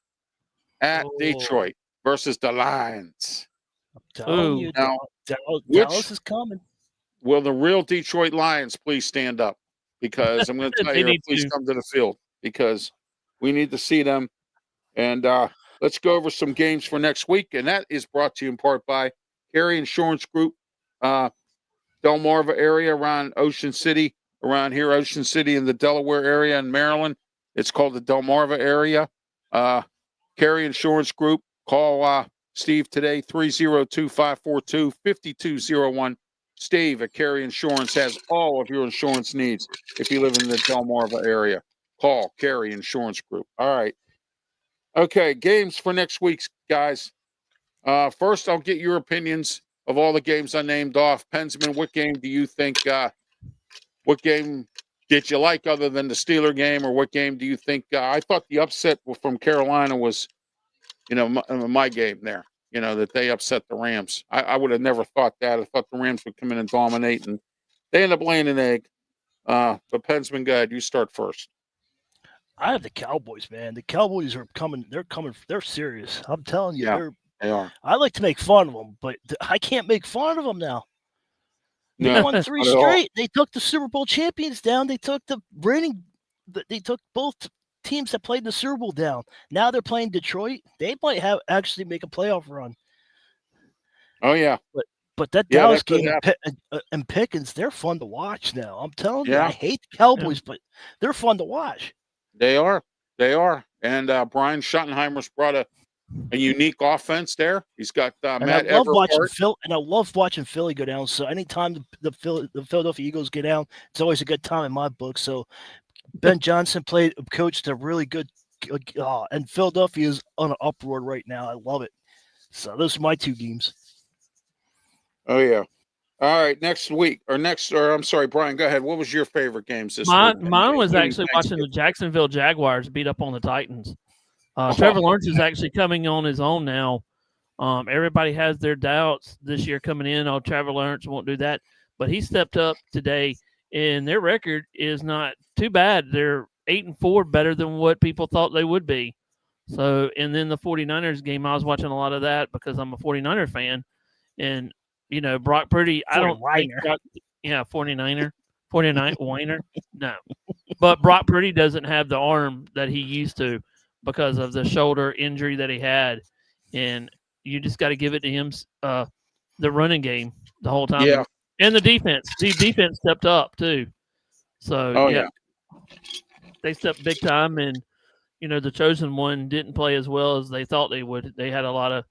at Detroit versus the Lions. I'm telling you, now, Dallas is coming. Will the real Detroit Lions please stand up? Because I'm going to tell you, please come to the field because We need to see them. And let's go over some games for next week. And that is brought to you in part by Carey Insurance Group, Delmarva area around Ocean City, around here, Ocean City in the Delaware area in Maryland. It's called the Delmarva area. Carey Insurance Group. Call Steve today, 302-542-5201. Steve at Carey Insurance has all of your insurance needs if you live in the Delmarva area. Call Carey Insurance Group. All right. Okay, games for next week's, guys. First, I'll get your opinions of all the games I named off. Pensman, what game do you think, what game did you like other than the Steeler game, or what game do you think, I thought the upset from Carolina was, my game there, that they upset the Rams. I would have never thought that. I thought the Rams would come in and dominate, and they end up laying an egg. But Pensman, go ahead. You start first. I have the Cowboys, man. The Cowboys are coming. They're coming. They're serious. I'm telling you. Yeah, they are. I like to make fun of them, but I can't make fun of them now. They won 3 not at all. straight. They took the Super Bowl champions down. They took They took both teams that played in the Super Bowl down. Now they're playing Detroit. They might actually make a playoff run. Oh yeah. But that Dallas game and Pickens, they're fun to watch now. I'm telling you, I hate the Cowboys, but they're fun to watch. They are. And Brian Schottenheimer's brought a unique offense there. He's got Matt Everhart. I love watching Philly go down. So anytime the Philadelphia Eagles get down, it's always a good time in my book. So Ben Johnson coached a really good, and Philadelphia is on an uproar right now. I love it. So those are my 2 games. Oh yeah. All right, I'm sorry, Brian, go ahead. What was your favorite games this week? Mine was actually watching the Jacksonville Jaguars beat up on the Titans. Trevor Lawrence is actually coming on his own now. Everybody has their doubts this year coming in. Oh, Trevor Lawrence won't do that. But he stepped up today, and their record is not too bad. They're 8-4, better than what people thought they would be. So, and then the 49ers game, I was watching a lot of that because I'm a 49er fan. And Brock Purdy, I don't think 49er. 49 whiner. No. But Brock Purdy doesn't have the arm that he used to because of the shoulder injury that he had. And you just got to give it to him, the running game the whole time. Yeah. And the defense. The defense stepped up too. So, they stepped big time. And, the chosen one didn't play as well as they thought they would. They had a lot of,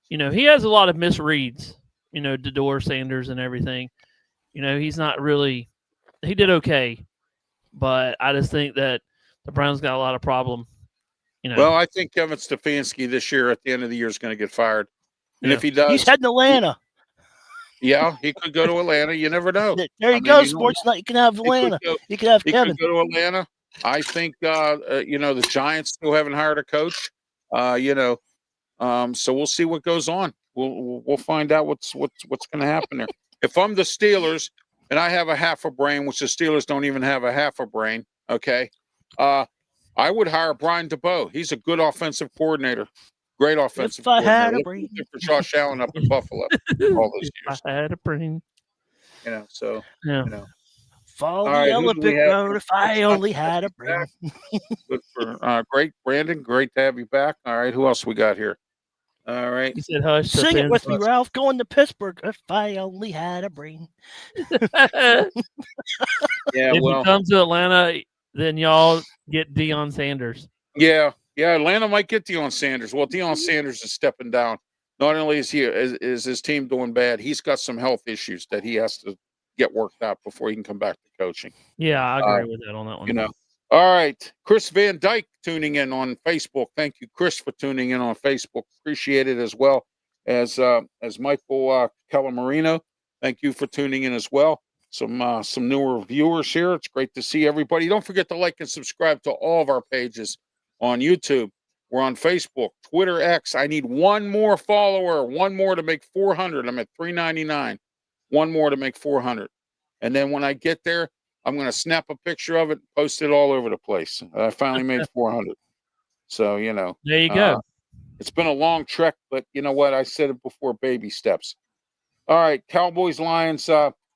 he has a lot of misreads. Dedore, Sanders, and everything. He's not really – he did okay. But I just think that the Browns got a lot of problem. Well, I think Kevin Stefanski this year at the end of the year is going to get fired. And if he does – he's heading to Atlanta. Yeah, he could go to Atlanta. You never know. There you go, Sports Night. You can have Atlanta. You can have Kevin. He could go to Atlanta. I think, the Giants still haven't hired a coach. So we'll see what goes on. We'll find out what's going to happen there. If I'm the Steelers and I have a half a brain, which the Steelers don't even have a half a brain, okay, I would hire Brian DeBoe. He's a good offensive coordinator, great offensive coordinator. If I had a brain. For Josh Allen up in Buffalo all those years. If I had a brain. Follow the yellow brick road if I only had a brain. Good for great, Brandon. Great to have you back. All right, who else we got here? All right. He said, "Hush." Sing it with me, Ralph. Going to Pittsburgh. If I only had a brain. If you come to Atlanta, then y'all get Deion Sanders. Yeah. Atlanta might get Deion Sanders. Well, Deion Sanders is stepping down. Not only is his team doing bad, he's got some health issues that he has to get worked out before he can come back to coaching. Yeah, I agree with that on that one. All right. Chris Van Dyke tuning in on Facebook. Thank you, Chris, for tuning in on Facebook. Appreciate it, as well as Michael Calamarino. Thank you for tuning in as well. Some newer viewers here. It's great to see everybody. Don't forget to like and subscribe to all of our pages on YouTube. We're on Facebook, Twitter, X. I need one more follower, one more to make 400. I'm at 399. One more to make 400. And then when I get there, I'm going to snap a picture of it, post it all over the place. I finally made 400. So, there you go. It's been a long trek, but you know what? I said it before, baby steps. All right. Cowboys, Lions,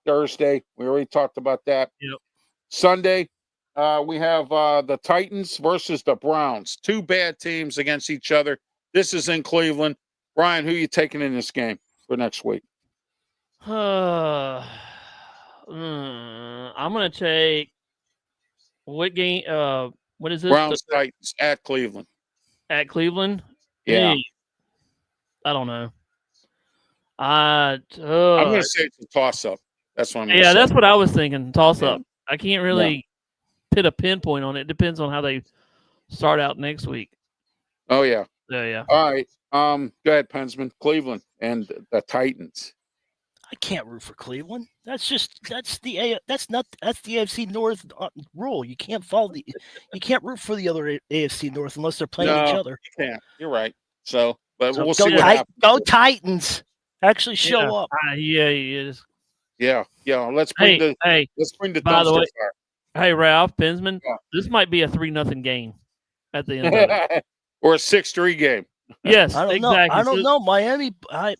Thursday. We already talked about that. Yep. Sunday, we have the Titans versus the Browns. Two bad teams against each other. This is in Cleveland. Brian, who are you taking in this game for next week? I'm gonna take what game? What is this? Browns Titans at Cleveland. At Cleveland? Yeah. Hey, I don't know. I'm I'm going to say it's a toss-up. That's what I'm going to say. Yeah, that's what I was thinking. Toss up. Yeah. I can't really put a pinpoint on it. It depends on how they start out next week. Oh yeah. Yeah. All right. Go ahead, Pensman. Cleveland and the Titans. I can't root for Cleveland. That's the AFC North rule. You can't root for the other AFC North unless they're playing each other. You can't. You're right. So, but So we'll see what happens. Go Titans! Actually, show up. Yeah. Let's bring the by the dumpster way, fire. Hey, Ralph Pensman, Yeah. this might be a 3-0 game at the end of it. Or a 6-3 game. Yes, I don't exactly. know. I don't know.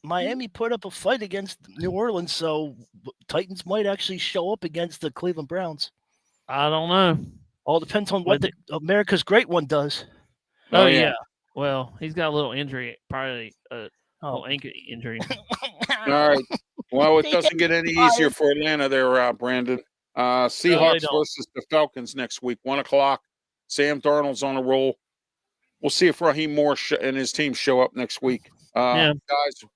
Miami put up a fight against New Orleans, so Titans might actually show up against the Cleveland Browns. I don't know. All depends on what America's Great One does. Oh yeah. Well, he's got a little injury, probably a little ankle injury. All right. Well, it doesn't get any easier for Atlanta there, Brandon. Seahawks versus the Falcons next week, 1:00. Sam Darnold's on a roll. We'll see if Raheem Morris and his team show up next week. Guys,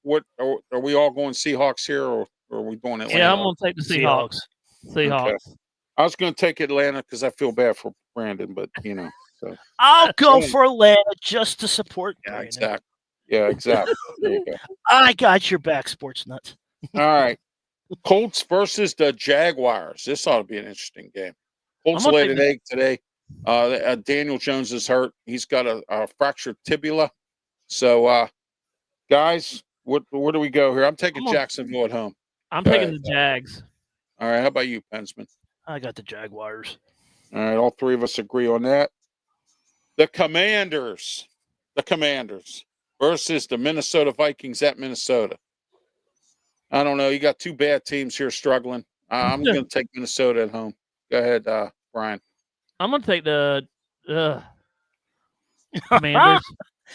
what are we all going Seahawks here, or are we going Atlanta? Yeah, I'm going to take the Seahawks. Seahawks. Okay. I was going to take Atlanta because I feel bad for Brandon, but so I'll go for Atlanta just to support. Yeah, Brandon. exactly. Yeah, exactly. There you go. I got your back, Sports Nuts. All right. Colts versus the Jaguars. This ought to be an interesting game. Colts laid an egg today. Daniel Jones is hurt. He's got a fractured tibia. So, guys, where do we go here? I'm taking Jacksonville at home. I'm taking the Jags. All right. How about you, Pensman? I got the Jaguars. All right. All three of us agree on that. The Commanders versus the Minnesota Vikings at Minnesota. I don't know. You got two bad teams here struggling. I'm going to take Minnesota at home. Go ahead, Brian. I'm going to take the Commanders.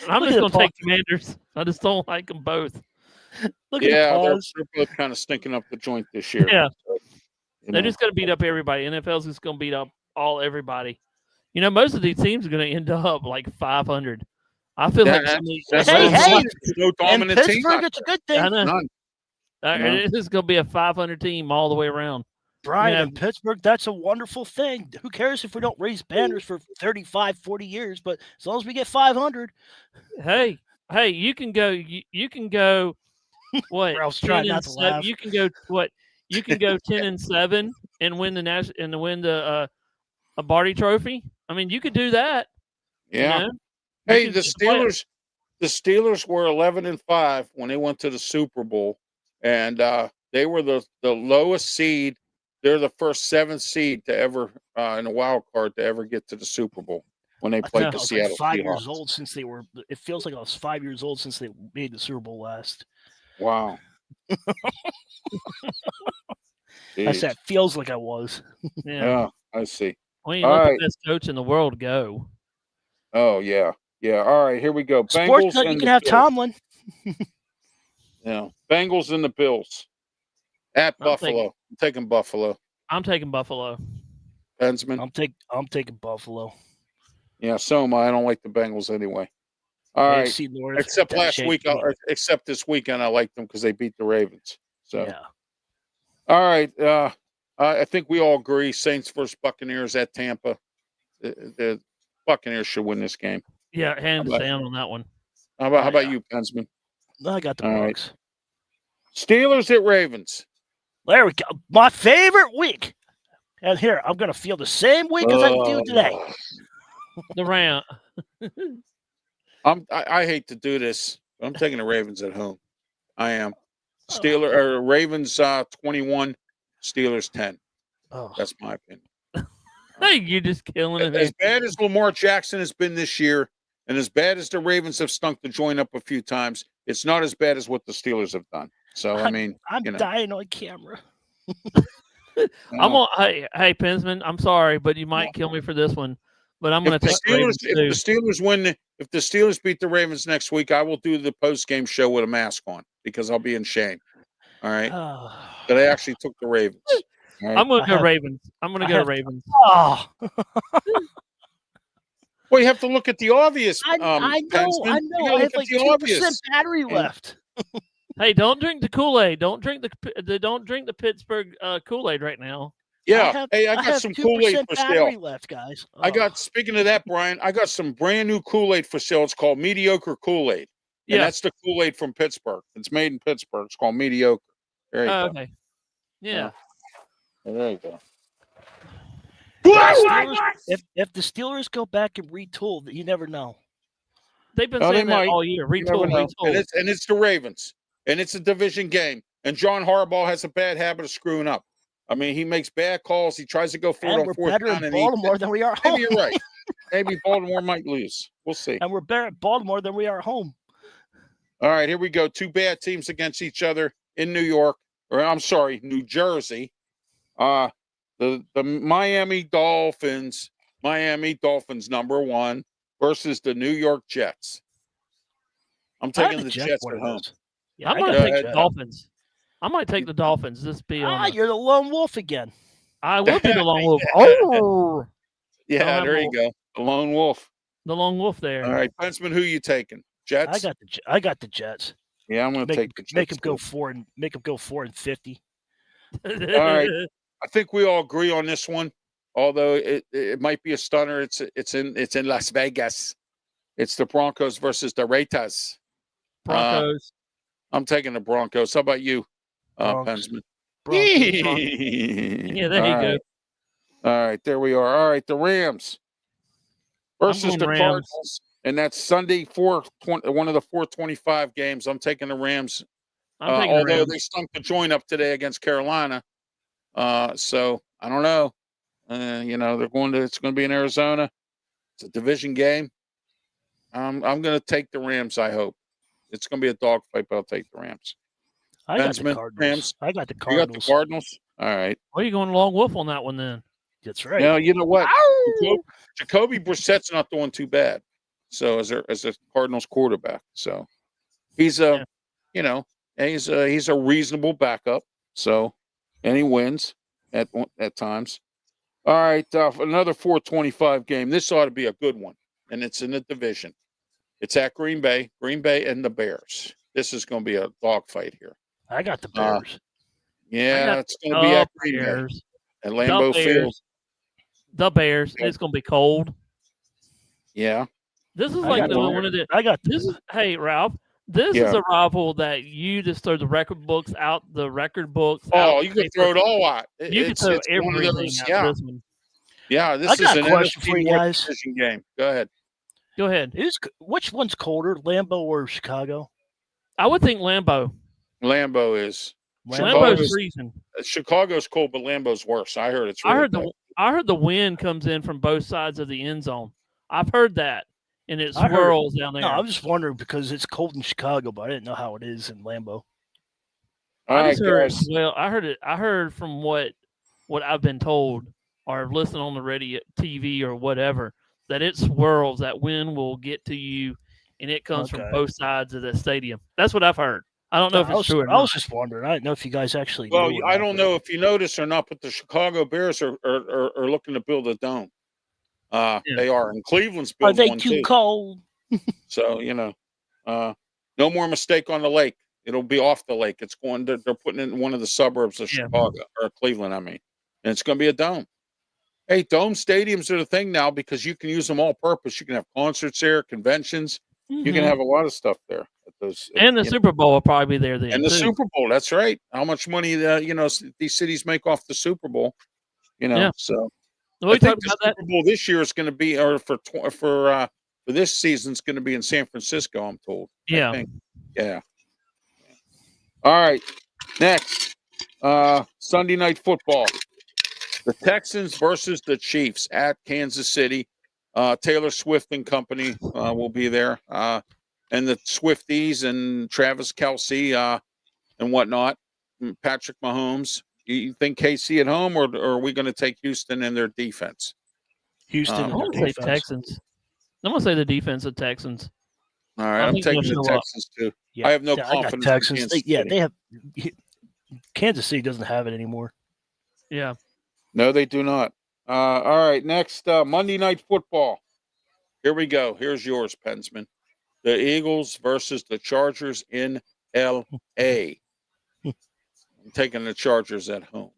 I'm just going to take Commanders. I just don't like them both. Look at the pause. They're both kind of stinking up the joint this year. Yeah. They're just going to beat up everybody. NFL's just going to beat up everybody. Most of these teams are going to end up like 500. I feel like no dominant in team. Pittsburgh, it's a good thing. I know. This is going to be a 500 team all the way around. Brian, in Pittsburgh, that's a wonderful thing. Who cares if we don't raise banners for 35, 40 years? But as long as we get 500. Hey, you can go. You can go. What? Ralph's trying not to laugh. You can go. What? You can go 10-7 and win the a Barty Trophy. I mean, you could do that. Yeah. Hey, the Steelers. The Steelers were 11-5 when they went to the Super Bowl, and they were the lowest seed. They're the first 7th seed to ever in a wild card to ever get to the Super Bowl when they played the Seattle Seahawks. 5 Seahawks. years old since they were. It feels like I was 5 years old since they made the Super Bowl last. Wow. I said feels like I was. Yeah, I see. Well, you let the best coach in the world go. Oh yeah. All right, here we go. Sports Bengals. You can have Tomlin. Yeah, Bengals and the Bills at Buffalo. I'm taking Buffalo. I'm taking Buffalo. Pensman. I'm taking Buffalo. Yeah, so am I. I don't like the Bengals anyway. All right. North, except last week, except this weekend, I liked them because they beat the Ravens. So, yeah. All right. I think we all agree. Saints versus Buccaneers at Tampa. The Buccaneers should win this game. Yeah, hands down on that one. How about you, Pensman? I got the Bucs. Right. Steelers at Ravens. There we go. My favorite week. And here, I'm going to feel the same week as I do today. The round. I hate to do this, but I'm taking the Ravens at home. I am. Ravens 21, Steelers 10. Oh. That's my opinion. Hey, you're just killing it. As bad as Lamar Jackson has been this year, and as bad as the Ravens have stunk the joint up a few times, it's not as bad as what the Steelers have done. So, I mean, I'm dying on camera. I'm on. Hey, Pensman. I'm sorry, but you might kill me for this one. But I'm going to take the Ravens too. If the Steelers win, if the Steelers beat the Ravens next week, I will do the post-game show with a mask on because I'll be in shame. All right, but I actually took the Ravens. Right? I'm going to go Ravens. I'm going to go Ravens. Oh. Well, you have to look at the obvious. I know. I have like 2% battery left. Hey, don't drink the Kool-Aid. Don't drink the Pittsburgh Kool-Aid right now. Yeah. I got some Kool-Aid for sale. Left, guys. Speaking of that, Brian, I got some brand new Kool-Aid for sale. It's called Mediocre Kool-Aid. Yeah. And that's the Kool-Aid from Pittsburgh. It's made in Pittsburgh. It's called Mediocre. There you go. Okay. Yeah. There you go. If the Steelers go back and retool, you never know. They've been saying that all year. Retool. And it's the Ravens. And it's a division game. And John Harbaugh has a bad habit of screwing up. I mean, he makes bad calls. He tries to go for it on fourth down. And we're better in Baltimore than we are at home. Maybe you're right. Maybe Baltimore might lose. We'll see. And we're better at Baltimore than we are at home. All right, here we go. Two bad teams against each other in New York. Or I'm sorry, New Jersey. The Miami Dolphins #1 versus the New York Jets. I'm taking the Jets at home. Yeah, I'm going to take the Dolphins. I might take the Dolphins. You're the lone wolf again. I will be the lone wolf. Oh, yeah, there you go. The lone wolf. The lone wolf there. All right, Pensman, who you taking? Jets. I got the Jets. Yeah, I'm going to take the Jets. Make them go 4-50. All right. I think we all agree on this one, although it might be a stunner. It's in Las Vegas. It's the Broncos versus the Raiders. Broncos. I'm taking the Broncos. How about you, Pensman? Yeah, there you go. All right, there we are. All right, the Rams versus the Cardinals, and that's Sunday, one of the 4:25 games. I'm taking the Rams. Although they stunk the joint up today against Carolina. So I don't know. It's going to be in Arizona. It's a division game. I'm going to take the Rams. I hope it's going to be a dogfight, but I'll take the Rams. I got the Cardinals. Rams. I got the Cardinals. You got the Cardinals. All right. Well, you going long wolf on that one then? That's right. Now you know what? Jacoby Brissett's not doing too bad. So as a Cardinals quarterback, so he's he's a reasonable backup. So. And he wins at times. All right, another 4:25 game. This ought to be a good one, and it's in the division. It's at Green Bay and the Bears. This is going to be a dogfight here. I got the Bears. It's going to be at Green Bay at Lambeau Field. The Bears. It's going to be cold. Yeah. This is like one of the. I got this. Hey, Ralph. This is a rival that you just throw the record books out. Oh, you can throw it all out. You can throw everything out. This one. Yeah, this is an NFC North division game. Go ahead. Which one's colder, Lambeau or Chicago? I would think Lambeau. Lambeau is. Lambeau's freezing. Chicago's cold, but Lambeau's worse. I heard it's. Really I heard the wind comes in from both sides of the end zone. I've heard that. And it swirls down there. No, I'm just wondering because it's cold in Chicago, but I didn't know how it is in Lambeau. I heard from what I've been told or listening on the radio, TV, or whatever, that it swirls. That wind will get to you, and it comes from both sides of the stadium. That's what I've heard. I don't know if it's true or not. I was just wondering. I didn't know if you guys actually. Well, I don't know if you notice or not, but the Chicago Bears are looking to build a dome. They are, and Cleveland's building one too. Are they too cold? So no more mistake on the lake. It'll be off the lake. It's going. They're putting it in one of the suburbs of Chicago or Cleveland. I mean, and it's going to be a dome. Hey, dome stadiums are the thing now because you can use them all purpose. You can have concerts there, conventions. Mm-hmm. You can have a lot of stuff there. And the Super Bowl will probably be there then. And the Super Bowl, that's right. How much money these cities make off the Super Bowl? So. I think the Super Bowl this year is going to be, or for this season, it's going to be in San Francisco. I'm told. Yeah. Yeah. All right. Next, Sunday Night Football: the Texans versus the Chiefs at Kansas City. Taylor Swift and company will be there, and the Swifties and Travis Kelce and whatnot, and Patrick Mahomes. You think KC at home, or are we going to take Houston and their defense? Houston I and their want to say defense. Texans. I'm going to say the defense of Texans. All right, I'm think taking they'll the show up. Texans too. Yeah, I have no I got confidence in Texans. Kansas Yeah, City. they have. Kansas City doesn't have it anymore. Yeah. No, they do not. All right, next Monday Night Football. Here we go. Here's yours, Pensman. The Eagles versus the Chargers in L.A. I'm taking the Chargers at home.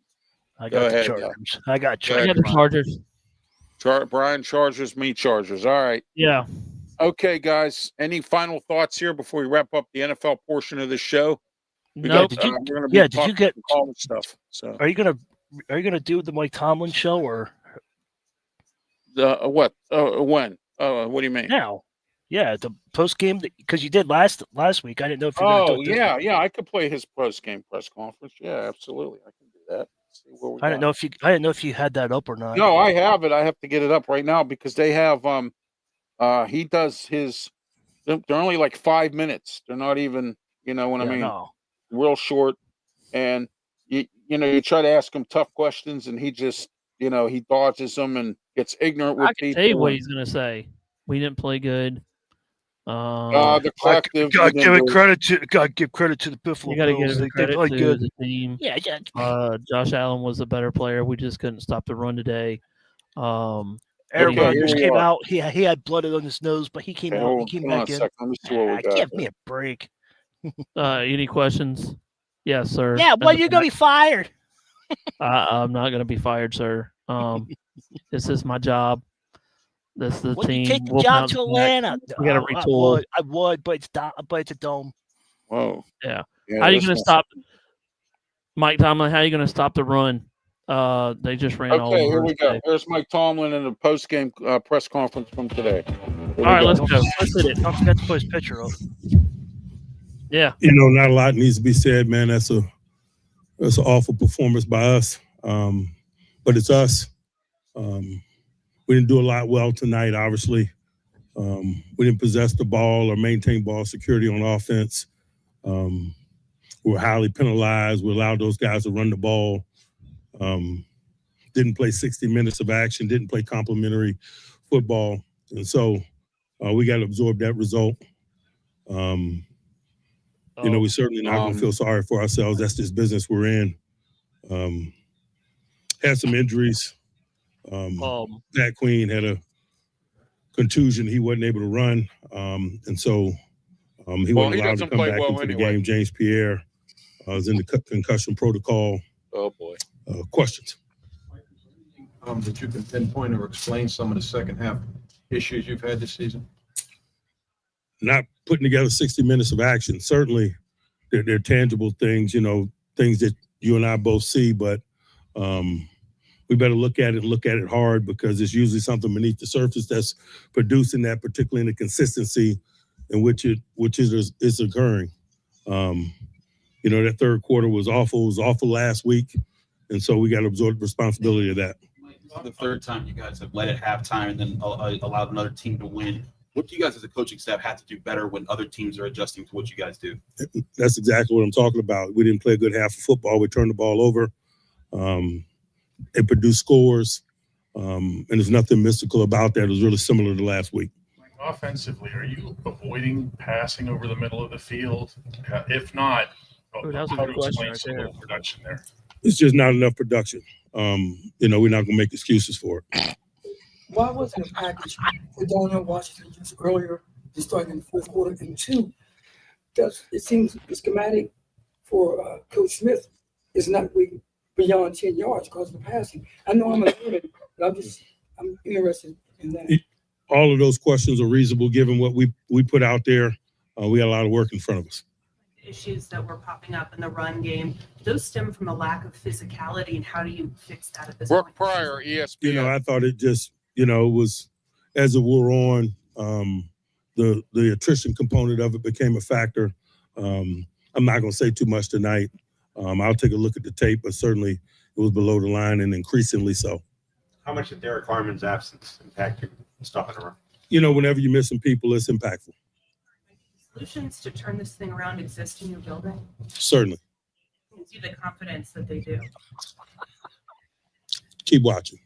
I Go got the ahead, Chargers. I got Go I ahead, got Chargers. the Chargers. Brian Chargers, me Chargers. All right. Yeah. Okay, guys. Any final thoughts here before we wrap up the NFL portion of the show? Nope. Did you? We're gonna be Yeah, did you talking get? college stuff? So Are you gonna do the Mike Tomlin show or what? When? What do you mean? now? Yeah, the post game because you did last week. I didn't know if you were gonna do it this yeah, week. yeah. I could play his post game press conference. Yeah, absolutely. I can do that. See where we I didn't know if you had that up or not. No, I have it. I have to get it up right now because they have he does his. They're only like 5 minutes. They're not even. You know what I mean? No. Real short, and you try to ask him tough questions, and he just he dodges them and gets ignorant with I can people. tell you what he's going to say. We didn't play good. The collective. Gotta give credit to the Buffalo You got to Bills. give They credit played to good. the team. Yeah. Josh Allen was a better player. We just couldn't stop the run today. Aaron Okay, Rodgers here we came are. out. He had blood on his nose, but he came Okay, out. hold He on, came hold on back a in. second. Let me see what we got. Give me a break. Any questions? Yes, sir. Yeah, well, you're gonna be fired. I'm not going to be fired, sir. This is my job. This is the Well, team. you take the We'll job bounce to back. Atlanta. We got to retool. I would, but it's a dome. Whoa. Yeah. Yeah, How are you this going to one- stop Mike Tomlin? How are you going to stop the run? They just ran all Okay, over here we us go. today. Here's Mike Tomlin in the post-game press conference from today. All right, let's go. Let's hit it. Don't forget to put his picture up. Yeah. Not a lot needs to be said, man. That's an awful performance by us. But it's us. We didn't do a lot well tonight, obviously. We didn't possess the ball or maintain ball security on offense. We were highly penalized. We allowed those guys to run the ball. Didn't play 60 minutes of action, didn't play complimentary football. And so we got to absorb that result. We're certainly not going to feel sorry for ourselves. That's just business we're in. Had some injuries. Pat Queen had a contusion. He wasn't able to run. And so he wasn't allowed to come back into the game. James Pierre was in the concussion protocol. Oh, boy. Questions? That you can pinpoint or explain some of the second half issues you've had this season? Not putting together 60 minutes of action. Certainly, they're tangible things, things that you and I both see, but we better look at it hard because it's usually something beneath the surface that's producing that, particularly in the consistency in which is occurring. That third quarter was awful. It was awful last week, and so we got to absorb the responsibility of that. The third time you guys have led at halftime and then allowed another team to win. What do you guys as a coaching staff have to do better when other teams are adjusting to what you guys do? That's exactly what I'm talking about. We didn't play a good half of football. We turned the ball over. It produced scores, and there's nothing mystical about that. It was really similar to last week. Offensively, are you avoiding passing over the middle of the field? If not, that was a how good to question explain right some there. little production there? It's just not enough production. We're not going to make excuses for it. Why wasn't a package for Darnell Washington just earlier to start in the fourth quarter? And two, it seems the schematic for Coach Smith is not really beyond 10 yards because of the passing. I know I'm a limit, but I'm interested in that. All of those questions are reasonable given what we put out there. We got a lot of work in front of us. Issues that were popping up in the run game, those stem from a lack of physicality, and how do you fix that at this Brooke point? Pryor, ESPN. I thought it just, it was as it wore on, the attrition component of it became a factor. I'm not going to say too much tonight. I'll take a look at the tape, but certainly it was below the line and increasingly so. How much did Derek Harmon's absence impact your stuff in the run? Whenever you're missing people, it's impactful. Solutions to turn this thing around exist in your building? Certainly. gives you the confidence that they do. Keep watching.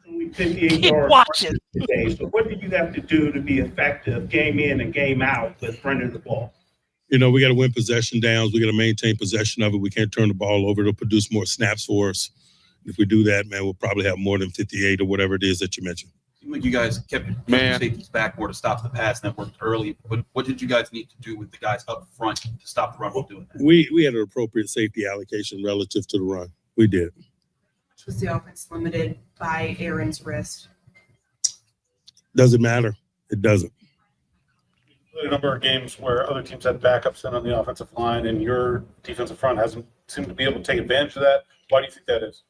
Only 58 Keep yards watching. today. So what do you have to do to be effective game in and game out with running the ball? You know, we got to win possession downs. We got to maintain possession of it. We can't turn the ball over. It'll produce more snaps for us. If we do that, man, we'll probably have more than 58 or whatever it is that you mentioned. Seemed like you guys kept your safeties back more to stop the pass, and that worked early. But what did you guys need to do with the guys up front to stop the run while doing that? We had an appropriate safety allocation relative to the run. We did. Was the offense limited by Aaron's wrist? Doesn't matter. It doesn't. A number of games where other teams had backups in on the offensive line, and your defensive front hasn't seemed to be able to take advantage of that. Why do you think that is?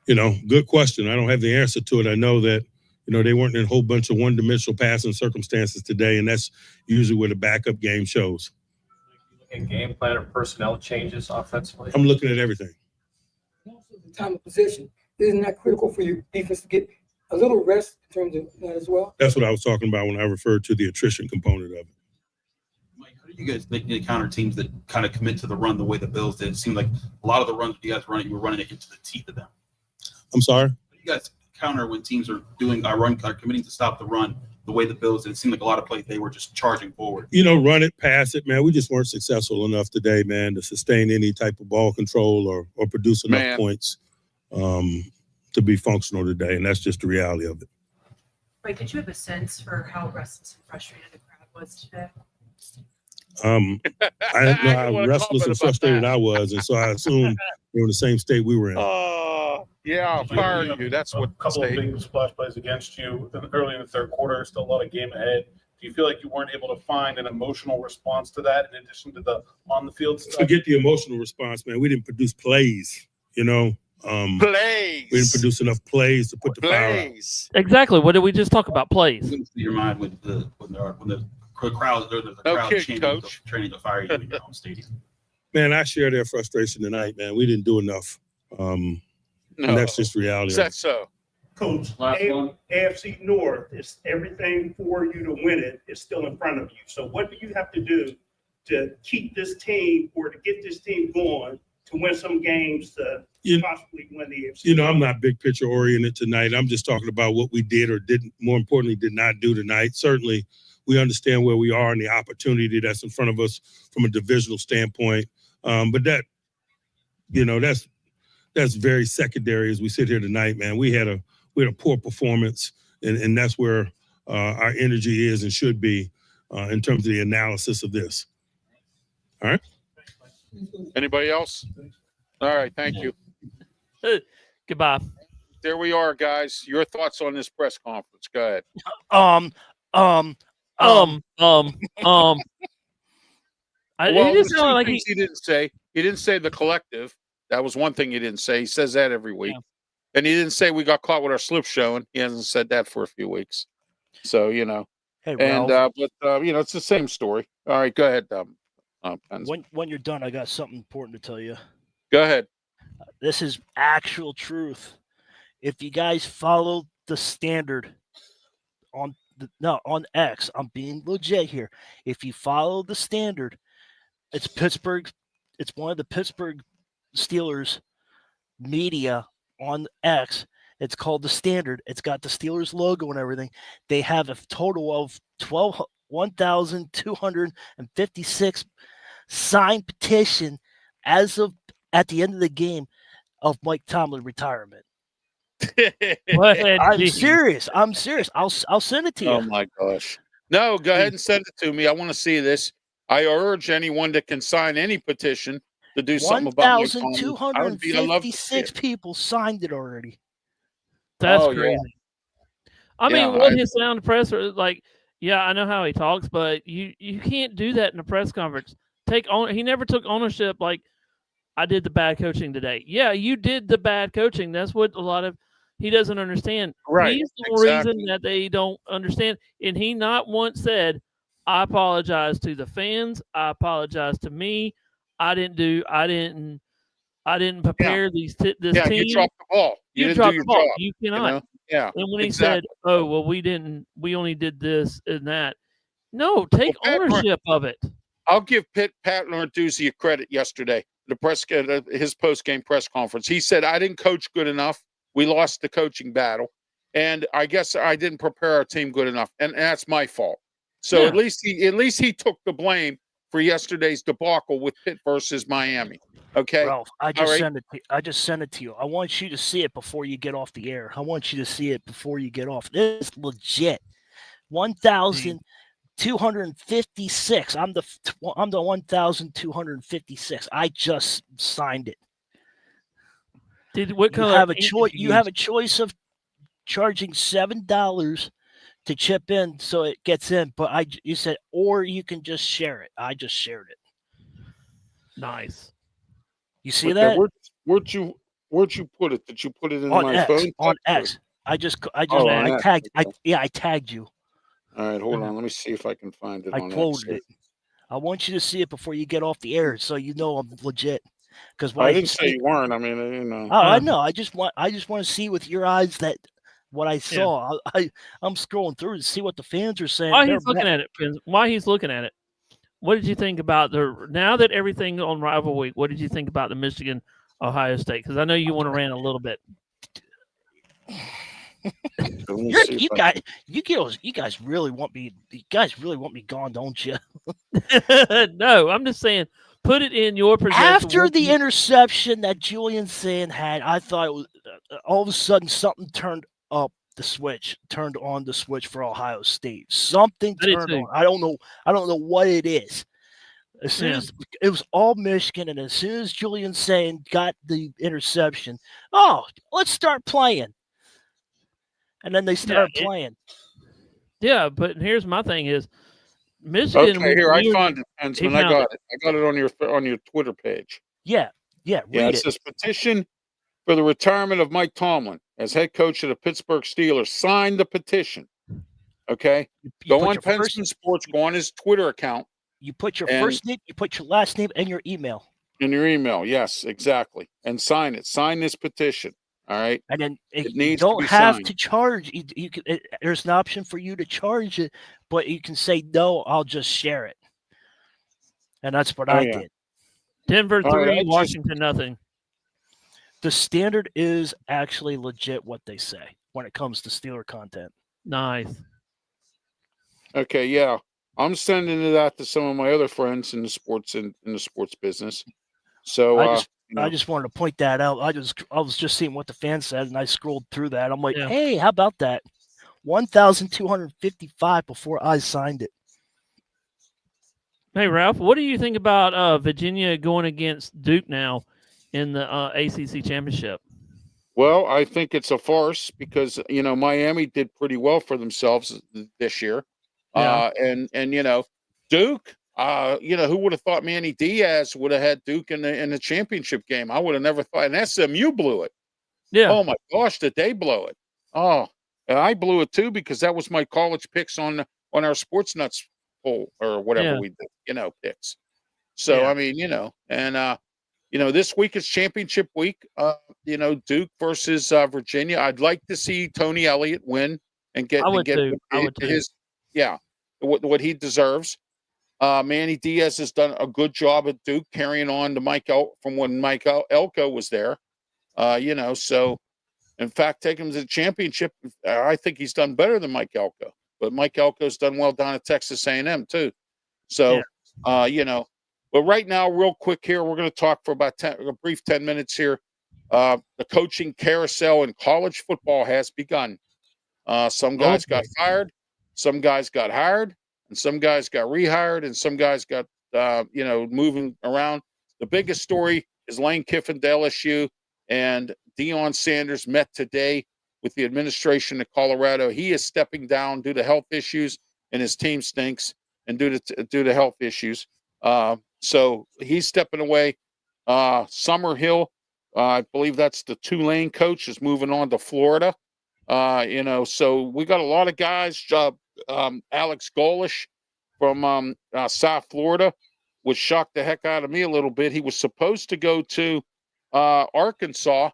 You know, good question. I don't have the answer to it. I know that, you know, they weren't in a whole bunch of one-dimensional passing circumstances today, and that's usually where the backup game shows. And game plan or personnel changes offensively? I'm looking at everything. Also, the time of possession, isn't that critical for your defense to get a little rest in terms of that as well? That's what I was talking about when I referred to the attrition component of it. Mike, how do you guys make counter teams that kind of commit to the run the way the Bills did? It seemed like a lot of the runs that you guys running, you were running it into the teeth of them. I'm sorry? How do you guys counter when teams are doing a run, are committing to stop the run the way the Bills did? It seemed like a lot of plays they were just charging forward. You know, run it, pass it, man. We just weren't successful enough today, man, to sustain any type of ball control or produce enough points to be functional today, and that's just the reality of it. Right, did you have a sense for how restless and frustrated the crowd was today? I didn't know how restless and frustrated I was, and so I assumed they were in the same state we were in. Yeah, I'll fire you. That's what a couple of big splash plays against you early in the third quarter. Still a lot of game ahead. Do you feel like you weren't able to find an emotional response to that in addition to the on the field stuff? Forget the emotional response, man. We didn't produce plays, you know. Plays. We didn't produce enough plays to put the fire out. Exactly. What did we just talk about? Plays. Your mind when the crowd training to fire you in your home stadium. Man, I share their frustration tonight, man. We didn't do enough. And that's just reality. Is that so? Coach, AFC North is everything for you to win it is still in front of you. So what do you have to do to keep this team or to get this team going to win some games to possibly win the AFC? You know, I'm not big picture oriented tonight. I'm just talking about what we did or didn't, more importantly, did not do tonight. Certainly, we understand where we are and the opportunity that's in front of us from a divisional standpoint. But that, you know, that's very secondary as we sit here tonight, man. We had a poor performance, and that's where our energy is and should be in terms of the analysis of this. All right. Anybody else? All right. Thank you. Goodbye. There we are, guys. Your thoughts on this press conference? Go ahead. He didn't say. He didn't say the collective. That was one thing he didn't say. He says that every week. Yeah. And he didn't say we got caught with our slip showing. He hasn't said that for a few weeks. So, you know. Hey, and you know, it's the same story. All right, go ahead. When you're done, I got something important to tell you. Go ahead. This is actual truth. If you guys follow the standard on X, I'm being legit here. If you follow the standard, it's Pittsburgh. It's one of the Pittsburgh Steelers media on X. It's called The Standard. It's got the Steelers logo and everything. They have a total of 1,256 signed petition as of at the end of the game of Mike Tomlin retirement. I'm serious. I'll send it to you. Oh my gosh. No, go ahead and send it to me. I want to see this. I urge anyone that can sign any petition to do something about it. 1,256 people signed it already. That's crazy. Yeah. I mean, what his sound presser like? Yeah, I know how he talks, but you can't do that in a press conference. He never took ownership. Like, I did the bad coaching today. Yeah, you did the bad coaching. That's what he doesn't understand. Right. He's the reason that they don't understand. And he not once said, "I apologize to the fans. I apologize to me. I didn't prepare this team." You dropped the ball. You didn't dropped do your the ball. job. You cannot. You know? Yeah. And when he said, "Oh, well, we only did this and that," no, take ownership of it. I'll give Pat Narduzzi a credit yesterday. his post-game press conference. He said, I didn't coach good enough. We lost the coaching battle. And I guess I didn't prepare our team good enough. And that's my fault. So Yeah. at least he took the blame for yesterday's debacle with Pitt versus Miami. Okay. Ralph, I All just right. sent it. I just sent it to you. I want you to see it before you get off the air. I want you to see it before you get off. This is legit. 1,256. I'm the 1,256. I just signed it. What You color have a ink did choice. you You have a choice of charging $7 to chip in so it gets in. But you said, or you can just share it. I just shared it. Nice. You see Okay, that? Where'd you put it? Did you put it in On my X, phone? on text, X. I Oh, on X, tagged. okay. I tagged you. All right, hold on. Let me see if I can find it I on X. quoted it. I want you to see it before you get off the air, so you know I'm legit. Because I didn't say you weren't. I mean, you know. Oh, I know. I just want to see with your eyes that what I saw. I'm scrolling through to see what the fans are saying. While he's looking at it, what did you think about now that everything on Rival Week? What did you think about the Michigan Ohio State? Because I know you want to rant a little bit. You guys really want me. You guys really want me gone, don't you? No, I'm just saying, put it in your possession. After the interception that Julian Sand had, I thought it was all of a sudden something turned on the switch for Ohio State. Something turned on. I don't know what it is. As soon as it was all Michigan, and as soon as Julian Sand got the interception, let's start playing. And then they started playing. Yeah, but here's my thing is Michigan. Okay, here I found it, Pensman. I got it. I got it on your Twitter page. Yeah. It says petition for the retirement of Mike Tomlin as head coach of the Pittsburgh Steelers. Sign the petition. Okay, go on Pensman Sports. Go on his Twitter account. You put your first name, you put your last name, and your email. In your email, yes, exactly, and sign it. Sign this petition. All right, and then it needs you don't to be have signed. to charge. You can, there's an option for you to charge it, but you can say no. I'll just share it, and that's what I did. Denver 3, Washington nothing. The standard is actually legit what they say when it comes to Steeler content. Nice. Okay, yeah, I'm sending that to some of my other friends in the sports business. So I just wanted to point that out. I was just seeing what the fans said, and I scrolled through that. I'm like, hey, how about that? 1,255 before I signed it. Hey, Ralph, what do you think about Virginia going against Duke now in the ACC championship? Well, I think it's a farce because Miami did pretty well for themselves this year, and Duke. Who would have thought Manny Diaz would have had Duke in the championship game? I would have never thought. And SMU blew it. Yeah. Oh my gosh, did they blow it? Oh, and I blew it too because that was my college picks on our Sports Nuts poll or whatever we did. Picks. So I mean, this week is championship week. Duke versus Virginia. I'd like to see Tony Elliott win and get his what he deserves. Manny Diaz has done a good job at Duke carrying on to from when Mike Elko was there. So in fact, taking him to the championship, I think he's done better than Mike Elko. But Mike Elko's done well down at Texas A&M too. So, but right now, real quick here, we're going to talk for about a brief 10 minutes here. The coaching carousel in college football has begun. Some guys got fired, some guys got hired, and some guys got rehired, and some guys got, moving around. The biggest story is Lane Kiffin to LSU, and Deion Sanders met today with the administration of Colorado. He is stepping down due to health issues, and his team stinks, and due to health issues. So he's stepping away. Summerhill, I believe that's the Tulane coach, is moving on to Florida. So we got a lot of guys. Alex Golish from South Florida, which shocked the heck out of me a little bit. He was supposed to go to Arkansas,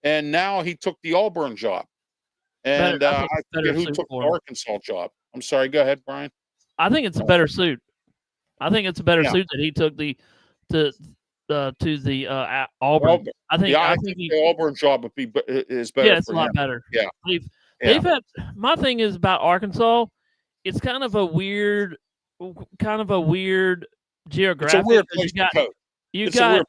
and now he took the Auburn job. And I forget who took the Arkansas job. I'm sorry. Go ahead, Brian. I think it's a better suit. I think it's a better suit that he took the to the Auburn. I think the Auburn job would be is better. Yeah, it's for a lot him. better. Yeah, they've had. My thing is about Arkansas. It's kind of a weird geographic. It's a weird place to coach. You got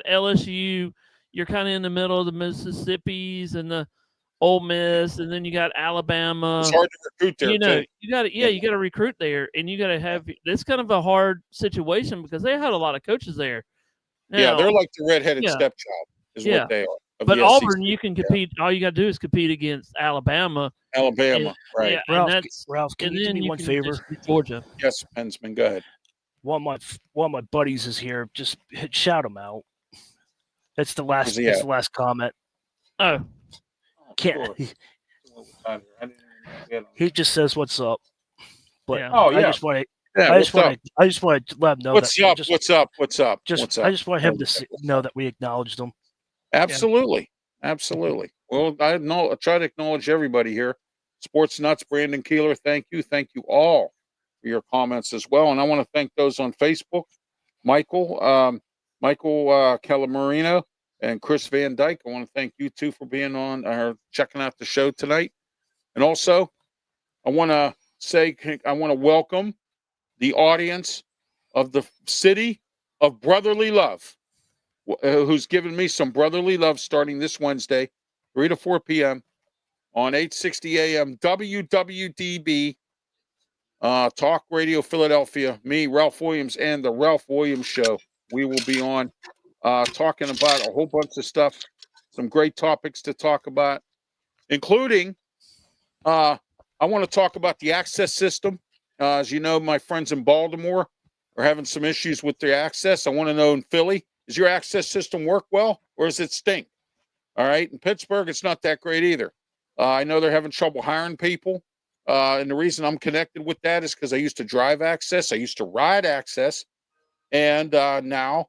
LSU. You're kind of in the middle of the Mississippis and the Ole Miss, and then you got Alabama. It's hard to recruit there. Too. You got to recruit there, and you got to have. It's kind of a hard situation because they had a lot of coaches there. Now, they're like the redheaded stepchild, is what they are. But Auburn, you can compete. All you got to do is compete against Alabama. Right? Yeah, Ralph, can you do me one favor? Georgia. Yes, Pensman, go ahead. One of my buddies is here. Just shout him out. That's the last. That's the last comment. Oh, can't. He just says what's up. But I just want to. I just want to let him know what's up. What's up? I just want him to know that we acknowledged him. Absolutely. Well, I try to acknowledge everybody here. Sports Nuts, Brandon Keeler, thank you all for your comments as well. And I want to thank those on Facebook, Michael Calamarino and Chris Van Dyke. I want to thank you two for being on or checking out the show tonight. And also, I want to welcome the audience of the city of brotherly love, who's given me some brotherly love starting this Wednesday, 3 to 4 p.m. on 860 AM WWDB Talk Radio Philadelphia. Me, Ralph Williams, and the Ralph Williams Show. We will be on talking about a whole bunch of stuff, some great topics to talk about, including I want to talk about the access system. As you know, my friends in Baltimore are having some issues with their access. I want to know in Philly, does your access system work well or does it stink? All right. In Pittsburgh, it's not that great either. I know they're having trouble hiring people. And the reason I'm connected with that is because I used to drive access. I used to ride access. And now,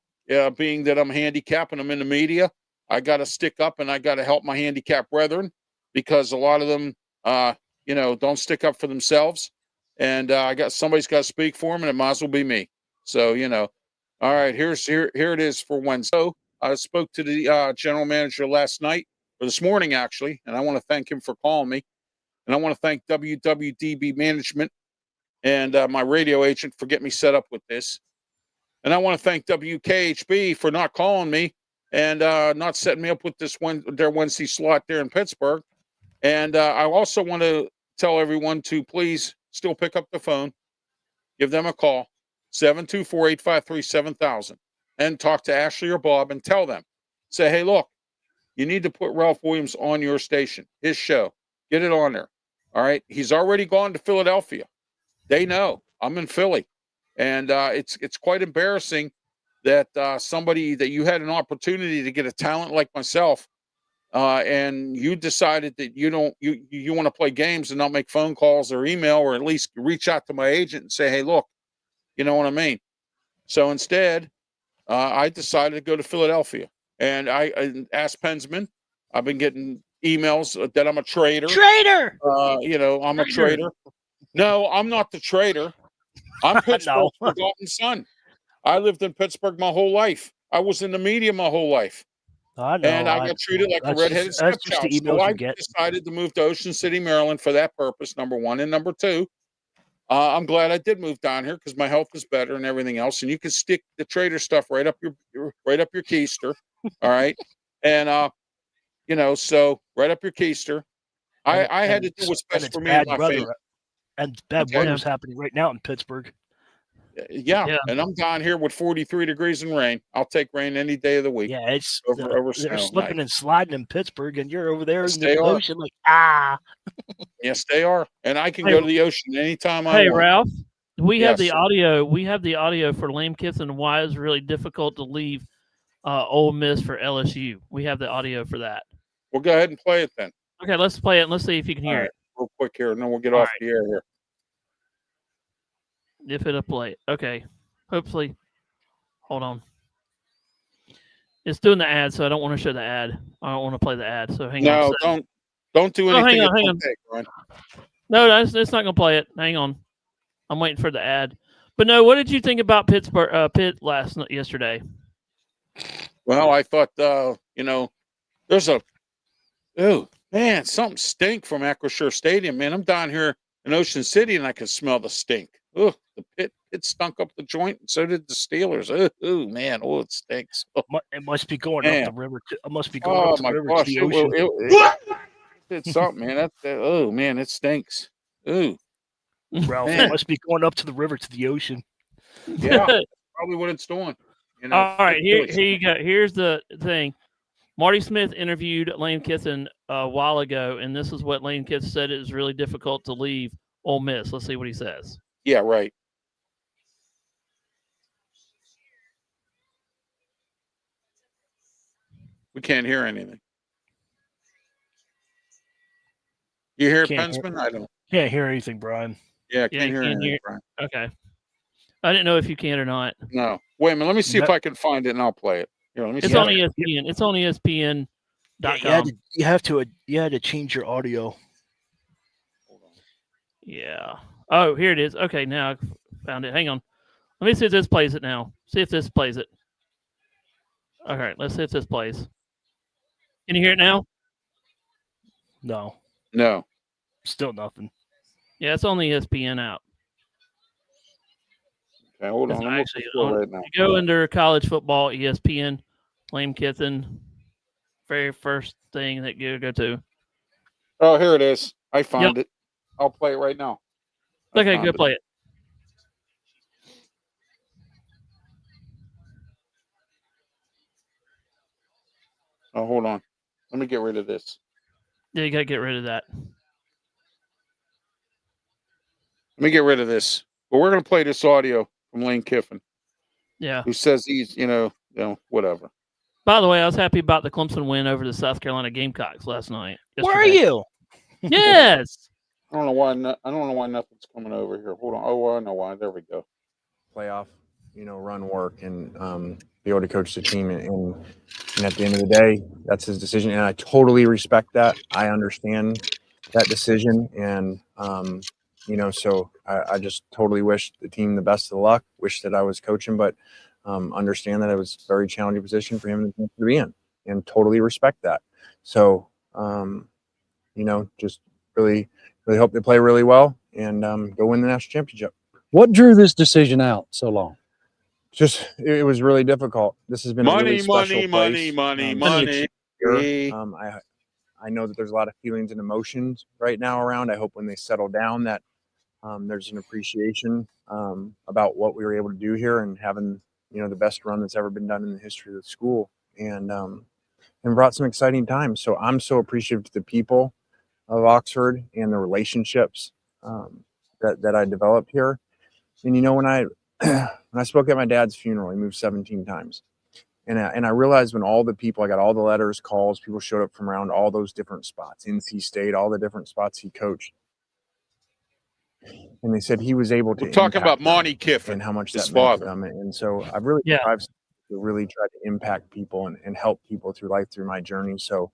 being that I'm handicapped and I'm in the media, I got to stick up and I got to help my handicapped brethren because a lot of them, don't stick up for themselves. And somebody's got to speak for them, and it might as well be me. So, all right, here it is for Wednesday. So I spoke to the general manager last night, or this morning, actually, and I want to thank him for calling me. And I want to thank WWDB management and my radio agent for getting me set up with this. And I want to thank WKHB for not calling me and not setting me up with their Wednesday slot there in Pittsburgh. And I also want to tell everyone to please still pick up the phone, give them a call, 724-853-7000, and talk to Ashley or Bob and tell them, say, hey, look, you need to put Ralph Williams on your station, his show. Get it on there. All right. He's already gone to Philadelphia. They know I'm in Philly. And it's quite embarrassing that somebody that you had an opportunity to get a talent like myself, and you decided that you want to play games and not make phone calls or email, or at least reach out to my agent and say, hey, look, you know what I mean? So instead, I decided to go to Philadelphia, and I asked Pensman. I've been getting emails that I'm a traitor. I'm a traitor. No, I'm not the traitor. I'm Pittsburgh's forgotten son. I lived in Pittsburgh my whole life. I was in the media my whole life. I know. And I got treated like a redheaded stepchild. So I decided to move to Ocean City, Maryland for that purpose, number one. And number two, I'm glad I did move down here because my health is better and everything else. And you can stick the trader stuff right up your keister. All right. And so right up your keister. I had to do what's best for me and my family. And bad weather's happening right now in Pittsburgh. Yeah, and I'm down here with 43 degrees and rain. I'll take rain any day of the week. Yeah, it's over snow. They're slipping and sliding in Pittsburgh, and you're over there yes, in the ocean like, ah. Yes, they are. And I can go to the ocean anytime I want. Hey, Ralph, we have the audio. We have the audio for Lane Kiffin and why it's really difficult to leave Ole Miss for LSU. We have the audio for that. We'll go ahead and play it then. Okay, let's play it and let's see if you can hear it. Real quick here, and then we'll get off the air here. If it'll play it. Okay. Hopefully. Hold on. It's doing the ad, so I don't want to show the ad. I don't want to play the ad. So hang on. No, don't do anything. Hang on. No, it's not going to play it. Hang on. I'm waiting for the ad. But no, what did you think about Pittsburgh Pitt yesterday? Well, I thought there's something stink from Acrisure Stadium, man. I'm down here in Ocean City and I can smell the stink. Oh, the Pitt stunk up the joint, and so did the Steelers. Oh man, it stinks. Oh, it must be going man. up the river. It must be going up the river to the ocean. It's something, man. Oh man, it stinks. Ooh, Ralph, it must be going up to the river to the ocean. Yeah, probably what it's doing. All right, here you go. Here's the thing. Marty Smith interviewed Lane Kiffin a while ago, and this is what Lane Kiffin said: it was really difficult to leave Ole Miss. Let's see what he says. Yeah, right. We can't hear anything. You hear Pensman? I don't. Can't hear anything, Brian. Yeah, can't hear anything, Brian. Okay. I didn't know if you can or not. No. Wait a minute. Let me see if I can find it, and I'll play it. Here, let me see. It's on ESPN. It's on ESPN.com. You had to change your audio. Yeah. Oh, here it is. Okay, now I found it. Hang on. Let me see if this plays it now. See if this plays it. All right, let's see if this plays. Can you hear it now? No. No. Still nothing. Yeah, it's on the ESPN app. Okay, hold on. Actually, you go under college football, ESPN, Lane Kiffin. Very first thing that you go to. Oh, here it is. I found it. I'll play it right now. Okay, go play it. Oh, hold on. Let me get rid of this. Yeah, you got to get rid of that. Let me get rid of this. But we're going to play this audio from Lane Kiffin. Yeah. Who says he's, whatever. By the way, I was happy about the Clemson win over the South Carolina Gamecocks last night. Where are you? Yes. I don't know why nothing's coming over here. Hold on. Oh, I know why. There we go. Playoff, run work and be able to coach the team. And at the end of the day, that's his decision. And I totally respect that. I understand that decision. And, so I just totally wish the team the best of luck. Wish that I was coaching, but understand that it was a very challenging position for him to be in, and totally respect that. So, just really hope they play really well and go win the national championship. What drew this decision out so long? Just it was really difficult. This has been a really special place. money. I know that there's a lot of feelings and emotions right now around. I hope when they settle down that there's an appreciation about what we were able to do here and having the best run that's ever been done in the history of the school, and brought some exciting times. So I'm so appreciative to the people of Oxford and the relationships that I developed here. And when I spoke at my dad's funeral, he moved 17 times. And I realized when all the people, I got all the letters, calls, people showed up from around all those different spots, NC State, all the different spots he coached. And they said he was able to. We're talking about Monty Kiffin and how much his that meant father. to them. And so I've really tried to impact people and help people through life, through my journey. So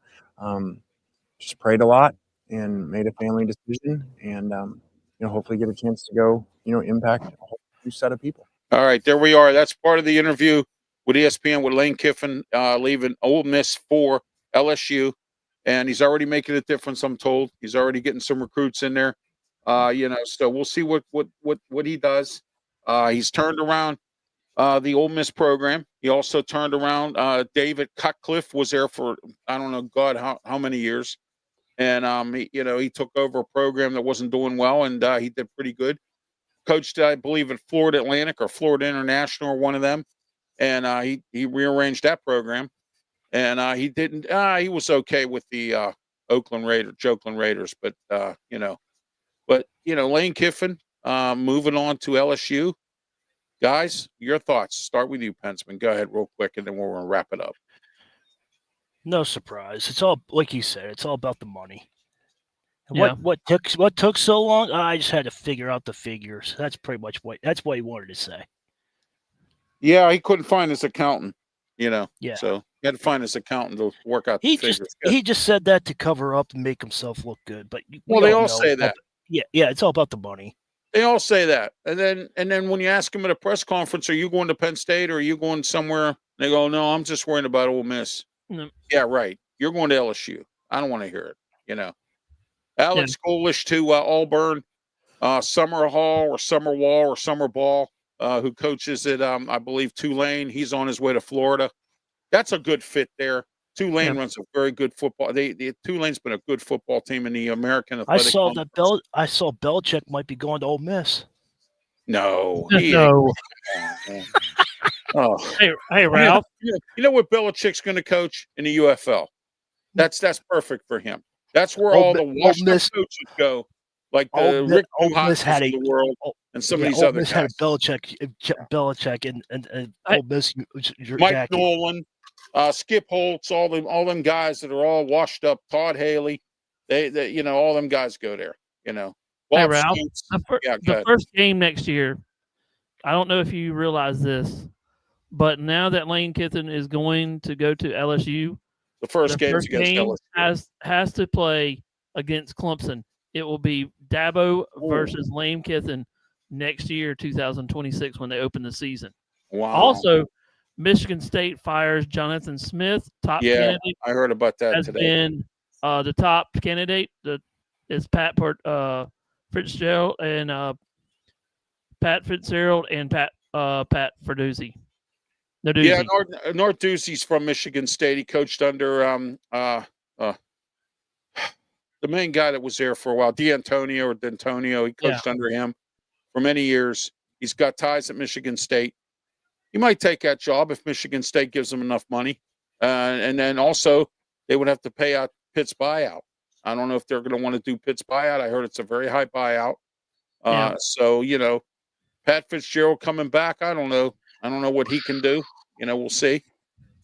just prayed a lot and made a family decision, and hopefully get a chance to go impact a whole new set of people. All right, there we are. That's part of the interview with ESPN with Lane Kiffin, leaving Ole Miss for LSU, and he's already making a difference. I'm told he's already getting some recruits in there. So we'll see what he does. He's turned around the Ole Miss program. He also turned around David Cutcliffe was there for I don't know God how many years, and he took over a program that wasn't doing well, and he did pretty good. Coached, I believe, at Florida Atlantic or Florida International or one of them, and he rearranged that program, and he didn't. He was okay with the Oakland Raiders, but Lane Kiffin moving on to LSU. Guys, your thoughts. Start with you, Pensman. Go ahead real quick, and then we're going to wrap it up. No surprise. It's all, like you said, it's all about the money. Yeah. What took so long? I just had to figure out the figures. That's pretty much that's what he wanted to say. Yeah, he couldn't find his accountant, Yeah. So he had to find his accountant to work out the figures. He just said that to cover up and make himself look good. But they all say that. Yeah, it's all about the money. They all say that, and then when you ask them at a press conference, "Are you going to Penn State or are you going somewhere?" They go, "No, I'm just worrying about Ole Miss." Yeah, right. You're going to LSU. I don't want to hear it. Alex Golish to Auburn, Summer Hall or Summer Wall or Summer Ball, who coaches at I believe Tulane. He's on his way to Florida. That's a good fit there. Tulane runs a very good football. Tulane's been a good football team in the American Athletic. I saw Belichick might be going to Ole Miss. No, no. Oh, hey, Ralph. You know what Belichick's going to coach in the UFL? That's perfect for him. That's where all the washed-up coaches go, like the Rick Neuheisels of the world and some of these other guys. Had a Belichick and Ole Miss. Mike Nolan, Skip Holtz, all them guys that are all washed up. Todd Haley, they all them guys go there. Hey, Ralph, the first game next year, I don't know if you realize this, but now that Lane Kiffin is going to go to LSU, the first game has to play against Clemson. It will be Dabo versus Lane Kiffin next year, 2026, when they open the season. Wow. Also, Michigan State fires Jonathan Smith, top candidate. I heard about that has today. Been the top candidate is Pat Fitzgerald and Pat Fitzgerald and Pat Ferduzzi. Yeah, Narduzzi's from Michigan State. He coached under the main guy that was there for a while, D'Antonio. He coached under him for many years. He's got ties at Michigan State. He might take that job if Michigan State gives him enough money. And then also they would have to pay out Pitt's buyout. I don't know if they're going to want to do Pitt's buyout. I heard it's a very high buyout. So, Pat Fitzgerald coming back, I don't know. I don't know what he can do. We'll see.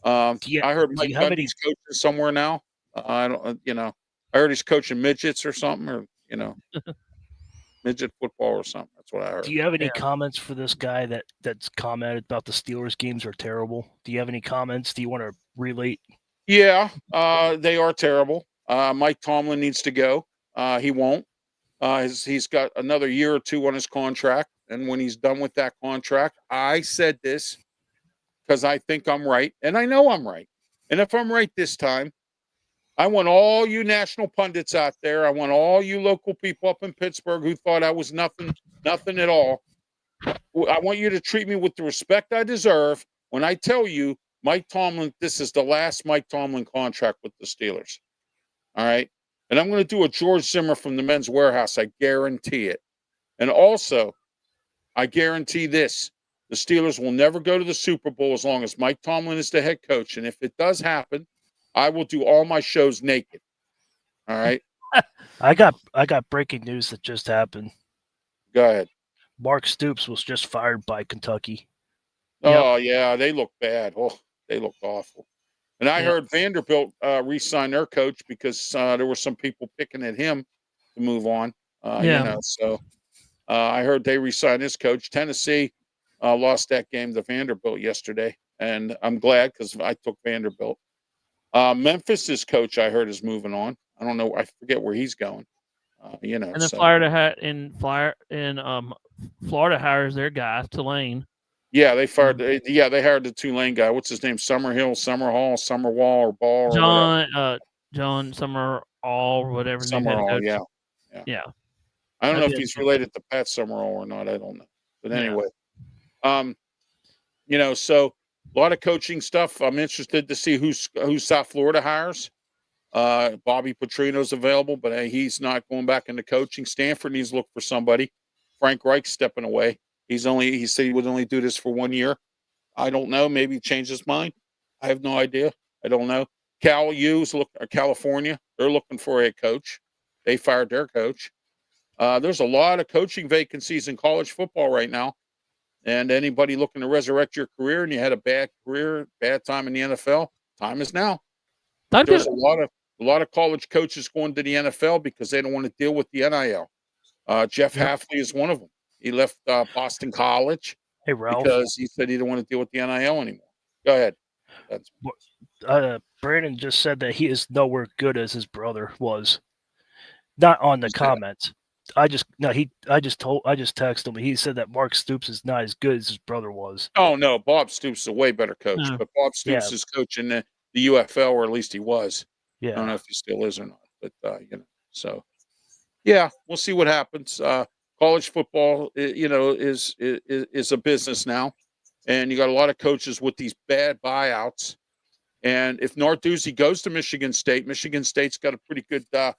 I heard Mike Gundy's coaching somewhere now. I heard he's coaching midgets or something, or midget football or something. That's what I heard. Do you have any comments for this guy that's commented about the Steelers games are terrible? Do you have any comments? Do you want to relate? Yeah, they are terrible. Mike Tomlin needs to go. He won't. He's got another year or two on his contract. And when he's done with that contract, I said this because I think I'm right. And I know I'm right. And if I'm right this time, I want all you national pundits out there. I want all you local people up in Pittsburgh who thought I was nothing at all. I want you to treat me with the respect I deserve when I tell you Mike Tomlin, this is the last Mike Tomlin contract with the Steelers. All right? And I'm going to do a George Zimmer from the Men's Warehouse. I guarantee it. And also, I guarantee this. The Steelers will never go to the Super Bowl as long as Mike Tomlin is the head coach. And if it does happen, I will do all my shows naked. All right? I got breaking news that just happened. Go ahead. Mark Stoops was just fired by Kentucky. Oh, yeah. They look bad. Oh, they look awful. And I heard Vanderbilt re-sign their coach because there were some people picking at him to move on. So I heard they re-signed his coach. Tennessee lost that game to Vanderbilt yesterday, and I'm glad because I took Vanderbilt. Memphis's coach, I heard, is moving on. I don't know. I forget where he's going. And then Florida hires their guy, Tulane. Yeah, they fired. They hired the Tulane guy. What's his name? Summerhill, Summerhall, Summerwall, or Ball. John Summerall, or whatever. Summerall, yeah. I don't know if he's related to Pat Summerall or not. I don't know. But anyway, so a lot of coaching stuff. I'm interested to see who South Florida hires. Bobby Petrino's available, but he's not going back into coaching. Stanford needs to look for somebody. Frank Reich's stepping away. He said he would only do this for 1 year. I don't know. Maybe he changed his mind. I have no idea. I don't know. California, they're looking for a coach. They fired their coach. There's a lot of coaching vacancies in college football right now. And anybody looking to resurrect your career and you had a bad career, bad time in the NFL, time is now. There's a lot of college coaches going to the NFL because they don't want to deal with the NIL. Jeff Hafley is one of them. He left Boston College. Hey, Ralph. Because he said he didn't want to deal with the NIL anymore. Go ahead. Brandon just said that he is nowhere good as his brother was. Not on the comments. I just texted him. He said that Mark Stoops is not as good as his brother was. Oh no, Bob Stoops is a way better coach, No. but Bob Stoops is coaching the UFL, or at least he was. I don't know Yeah. if he still is or not, but so yeah, we'll see what happens. College football, is a business now, and you got a lot of coaches with these bad buyouts. And if Narduzzi goes to Michigan State's got a pretty good the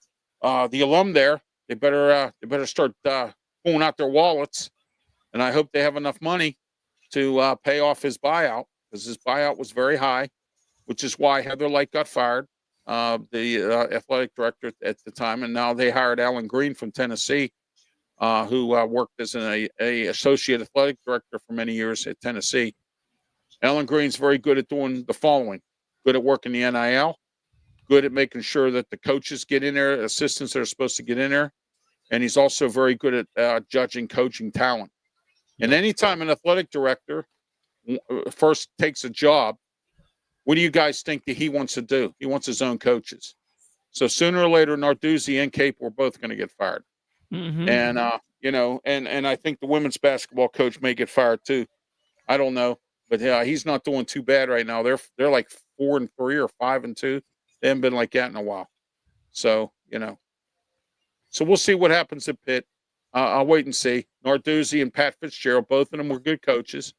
alum there. They better start pulling out their wallets, and I hope they have enough money to pay off his buyout, because his buyout was very high, which is why Heather Light got fired, the athletic director at the time, and now they hired Alan Green from Tennessee, who worked as a associate athletic director for many years at Tennessee. Alan Green's very good at doing the following: good at working the NIL, good at making sure that the coaches get in there, assistants that are supposed to get in there, and he's also very good at judging coaching talent. And anytime an athletic director first takes a job, what do you guys think that he wants to do? He wants his own coaches. So sooner or later, Narduzzi and Cape were both going to get fired. Mm-hmm. And and I think the women's basketball coach may get fired too. I don't know, but yeah, he's not doing too bad right now. They're like 4-3 or 5-2. They haven't been like that in a while. So so we'll see what happens at Pitt. I'll wait and see. Narduzzi and Pat Fitzgerald, both of them were good coaches.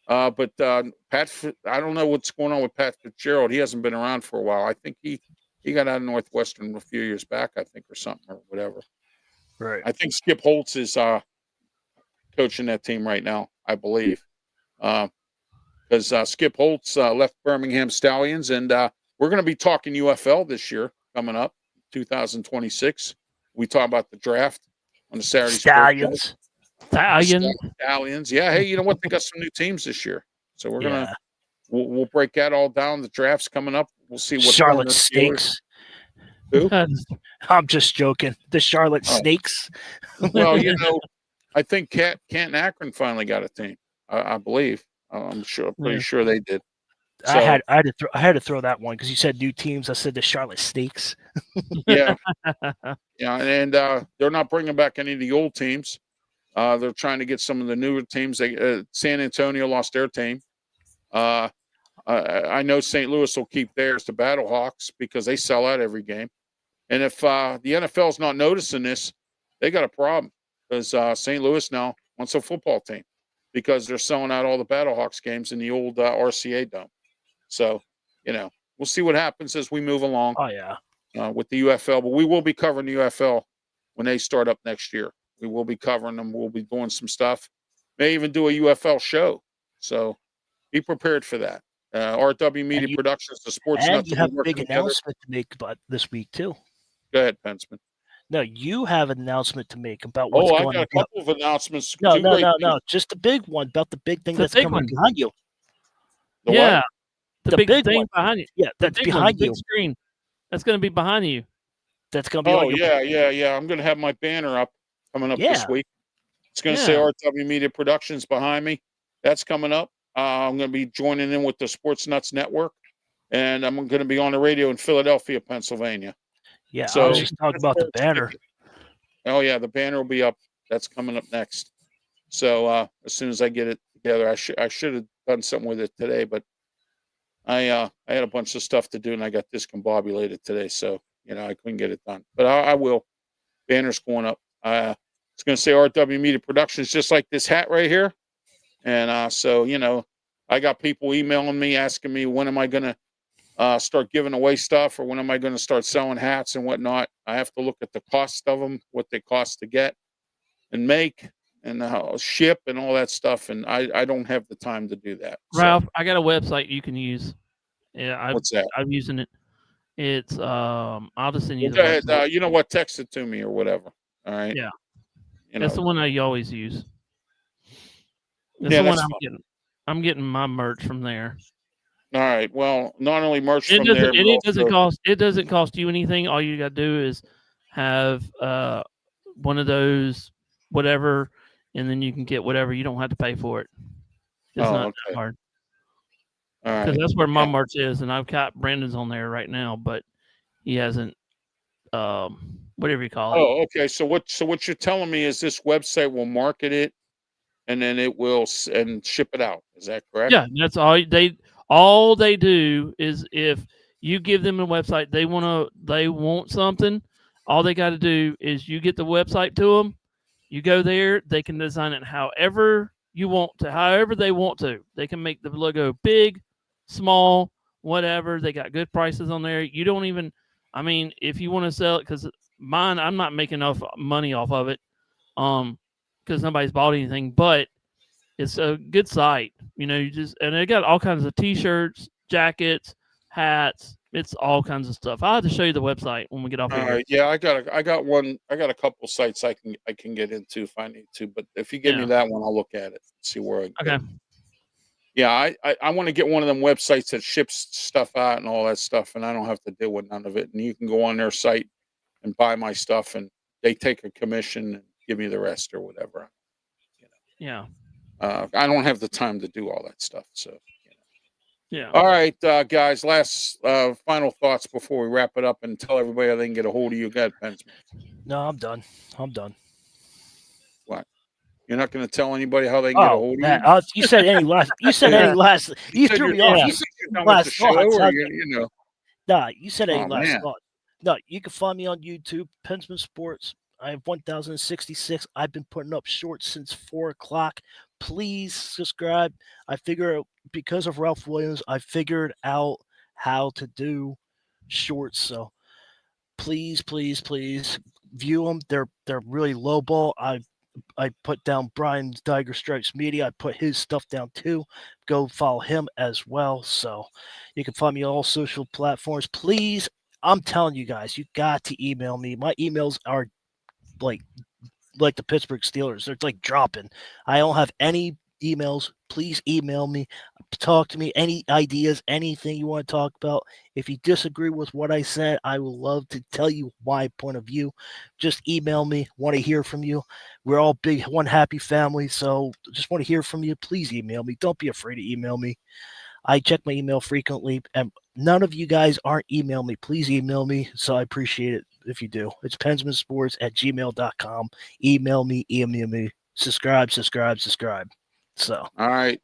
But I don't know what's going on with Pat Fitzgerald. He hasn't been around for a while. I think he got out of Northwestern a few years back, I think, or something, or whatever. Right. I think Skip Holtz is coaching that team right now, I believe. Because Skip Holtz left Birmingham Stallions, and we're going to be talking UFL this year coming up, 2026. We talk about the draft on the Saturday Stallions. Stallions. Yeah. Hey, you know what? They got some new teams this year, so we're gonna we'll break that all down. The draft's coming up. We'll see what Charlotte Snakes. Who? I'm just joking. The Charlotte Snakes. Well, I think Canton Akron finally got a team. I believe. I'm pretty sure they did. So, I had to throw that one because you said new teams. I said the Charlotte Snakes. Yeah, and they're not bringing back any of the old teams. They're trying to get some of the newer teams. San Antonio lost their team. I know St. Louis will keep theirs, the Battlehawks, because they sell out every game. And if the NFL is not noticing this, they got a problem, because St. Louis now wants a football team because they're selling out all the Battlehawks games in the old RCA Dome. So, we'll see what happens as we move along. Oh, yeah. With the UFL. But we will be covering the UFL when they start up next year. We will be covering them. We'll be doing some stuff. May even do a UFL show. So be prepared for that. RW Media Productions, the Sports Nuts. And you have a big announcement to make about this week, too. Go ahead, Pensman. No, you have an announcement to make about what's going on. I got a couple of announcements. No. Just the big one about the big thing that's coming behind you. Yeah. The big thing one. behind you. Yeah, that's behind you. Big screen. That's going to be behind you. That's going to be on your yeah. I'm going to have my banner up coming up this week. It's going to say RW Media Productions behind me. That's coming up. I'm going to be joining in with the Sports Nuts Network, and I'm going to be on the radio in Philadelphia, Pennsylvania. Yeah, so I was just talking about the banner. Oh, yeah, the banner will be up. That's coming up next. So as soon as I get it together, I should have done something with it today, but I had a bunch of stuff to do, and I got discombobulated today, so I couldn't get it done. But I will. Banner's going up. It's going to say RW Media Productions, just like this hat right here. And so I got people emailing me asking me when am I going to start giving away stuff, or when am I going to start selling hats and whatnot. I have to look at the cost of them, what they cost to get and make, and ship and all that stuff. And I don't have the time to do that. Ralph, I got a website you can use. Yeah, what's that? I'm using it. It's I'll just send you. Go ahead. You know what? Text it to me or whatever. All right. Yeah. That's the one I always use. That's the one I'm getting my merch from there. All right. Well, not only merch from there, it doesn't cost you anything. All you got to do is have one of those whatever, and then you can get whatever. You don't have to pay for it. It's not that hard. All right. Because that's where my merch is, and I've got Brandon's on there right now, but he hasn't whatever you call it. Oh, okay. So what you're telling me is this website will market it, and then it will and ship it out. Is that correct? Yeah, that's all they do is if you give them a website, they want something, all they got to do is you get the website to them, you go there, they can design it however you want to, however they want to. They can make the logo big, small, whatever. They got good prices on there. You don't even, I mean, if you want to sell it, because mine, I'm not making enough money off of it, because nobody's bought anything, but it's a good site. You know, and they got all kinds of t-shirts, jackets, hats. It's all kinds of stuff. I'll have to show you the website when we get off All here. right. Yeah, I got a couple sites I can get into if I need to. But if you give me that one, I'll look at it, see where I can. Okay. Yeah, I want to get one of them websites that ships stuff out and all that stuff, and I don't have to deal with none of it. And you can go on their site and buy my stuff, and they take a commission and give me the rest or whatever. Yeah. I don't have the time to do all that stuff. So, yeah. All right, guys. Last final thoughts before we wrap it up and tell everybody how they can get a hold of you. Go ahead, Pensman. No, I'm done. I'm done. What? You're not going to tell anybody how they can get a hold of you? You said any last. You said any last. You threw me off. You said you're done with last the show, thoughts. or you know. Nah, you said any Oh, last man. thought. No, you can find me on YouTube, Pensman Sports. I have 1,066. I've been putting up shorts since 4 o'clock. Please subscribe. I figure because of Ralph Willams, I figured out how to do shorts. So please, please, please view them. They're really low ball. I put down Brian's Tiger Stripes Media. I put his stuff down too. Go follow him as well. So you can find me on all social platforms. Please, I'm telling you guys, you got to email me. My emails are like the Pittsburgh Steelers. They're like dropping. I don't have any emails. Please email me. Talk to me. Any ideas, anything you want to talk about. If you disagree with what I said, I will love to tell you my point of view. Just email me. Want to hear from you. We're all big, one happy family. So just want to hear from you. Please email me. Don't be afraid to email me. I check my email frequently, and none of you guys aren't email me. Please email me. So I appreciate it if you do. It's pensmansports@gmail.com. Email me. Subscribe. So. All right.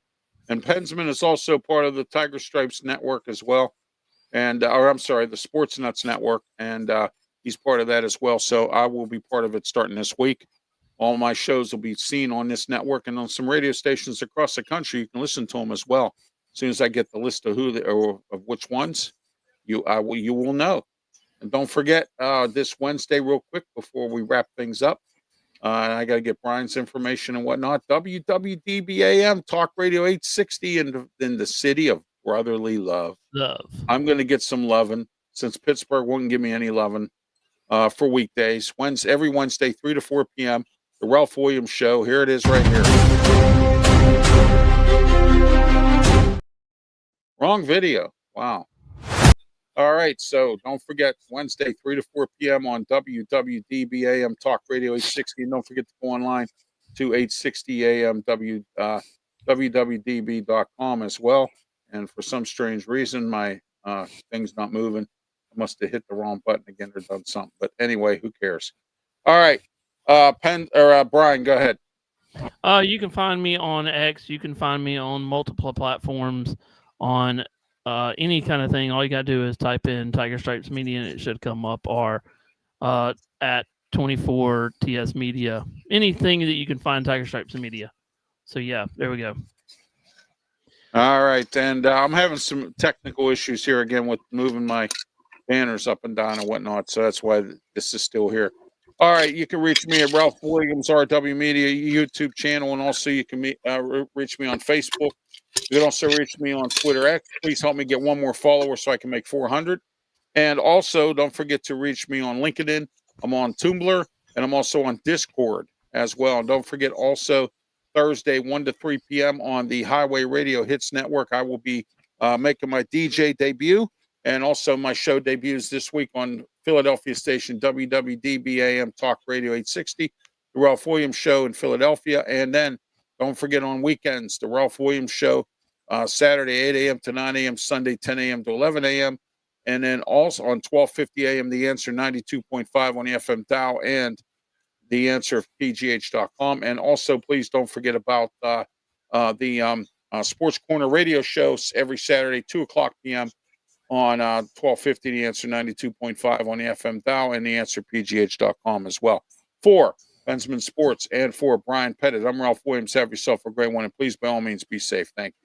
And Pensman is also part of the Tiger Stripes Network as well. And, or I'm sorry, the Sports Nuts Network. And he's part of that as well. So I will be part of it starting this week. All my shows will be seen on this network and on some radio stations across the country. You can listen to them as well. As soon as I get the list of of which ones, you will know. And don't forget this Wednesday, real quick, before we wrap things up. I got to get Brian's information and whatnot. WWDBAM Talk Radio 860 in the city of brotherly love. I'm going to get some loving since Pittsburgh wouldn't give me any loving for weekdays. Every Wednesday, 3 to 4 p.m. The Ralph Willams Show. Here it is right here. Wrong video. Wow. All right, so don't forget Wednesday, 3 to 4 p.m. on WWDBAM Talk Radio 860. And don't forget to go online to 860am www.db.com as well. And for some strange reason, my thing's not moving. I must have hit the wrong button again or done something. But anyway, who cares? All right, Brian, go ahead. You can find me on X. You can find me on multiple platforms on any kind of thing. All you got to do is type in Tiger Stripes Media and it should come up, or at 24TS Media. Anything that you can find Tiger Stripes Media. So, yeah, there we go. All right. And I'm having some technical issues here again with moving my banners up and down and whatnot. So that's why this is still here. All right. You can reach me at Ralph Willams RW Media YouTube channel. And also you can reach me on Facebook. You can also reach me on Twitter X. Please help me get one more follower so I can make 400. And also, don't forget to reach me on LinkedIn. I'm on Tumblr, and I'm also on Discord as well. And don't forget also, Thursday, 1 to 3 p.m. on the Highway Radio Hits Network, I will be making my DJ debut. And also, my show debuts this week on Philadelphia station WWDBAM Talk Radio 860, the Ralph Willams Show in Philadelphia. And then don't forget on weekends, the Ralph Willams Show, Saturday, 8 a.m. to 9 a.m., Sunday, 10 a.m. to 11 a.m., And then also on 1250 AM, The Answer 92.5 on the FM dial and The Answer PGH.com. And also, please don't forget about the Sports Corner radio shows every Saturday, 2:00 p.m. on 1250 The Answer 92.5 on the FM dial and The Answer PGH.com as well. For Bensman Sports and for Brian Pettit, I'm Ralph Williams. Have yourself a great one, and please, by all means, be safe. Thank you.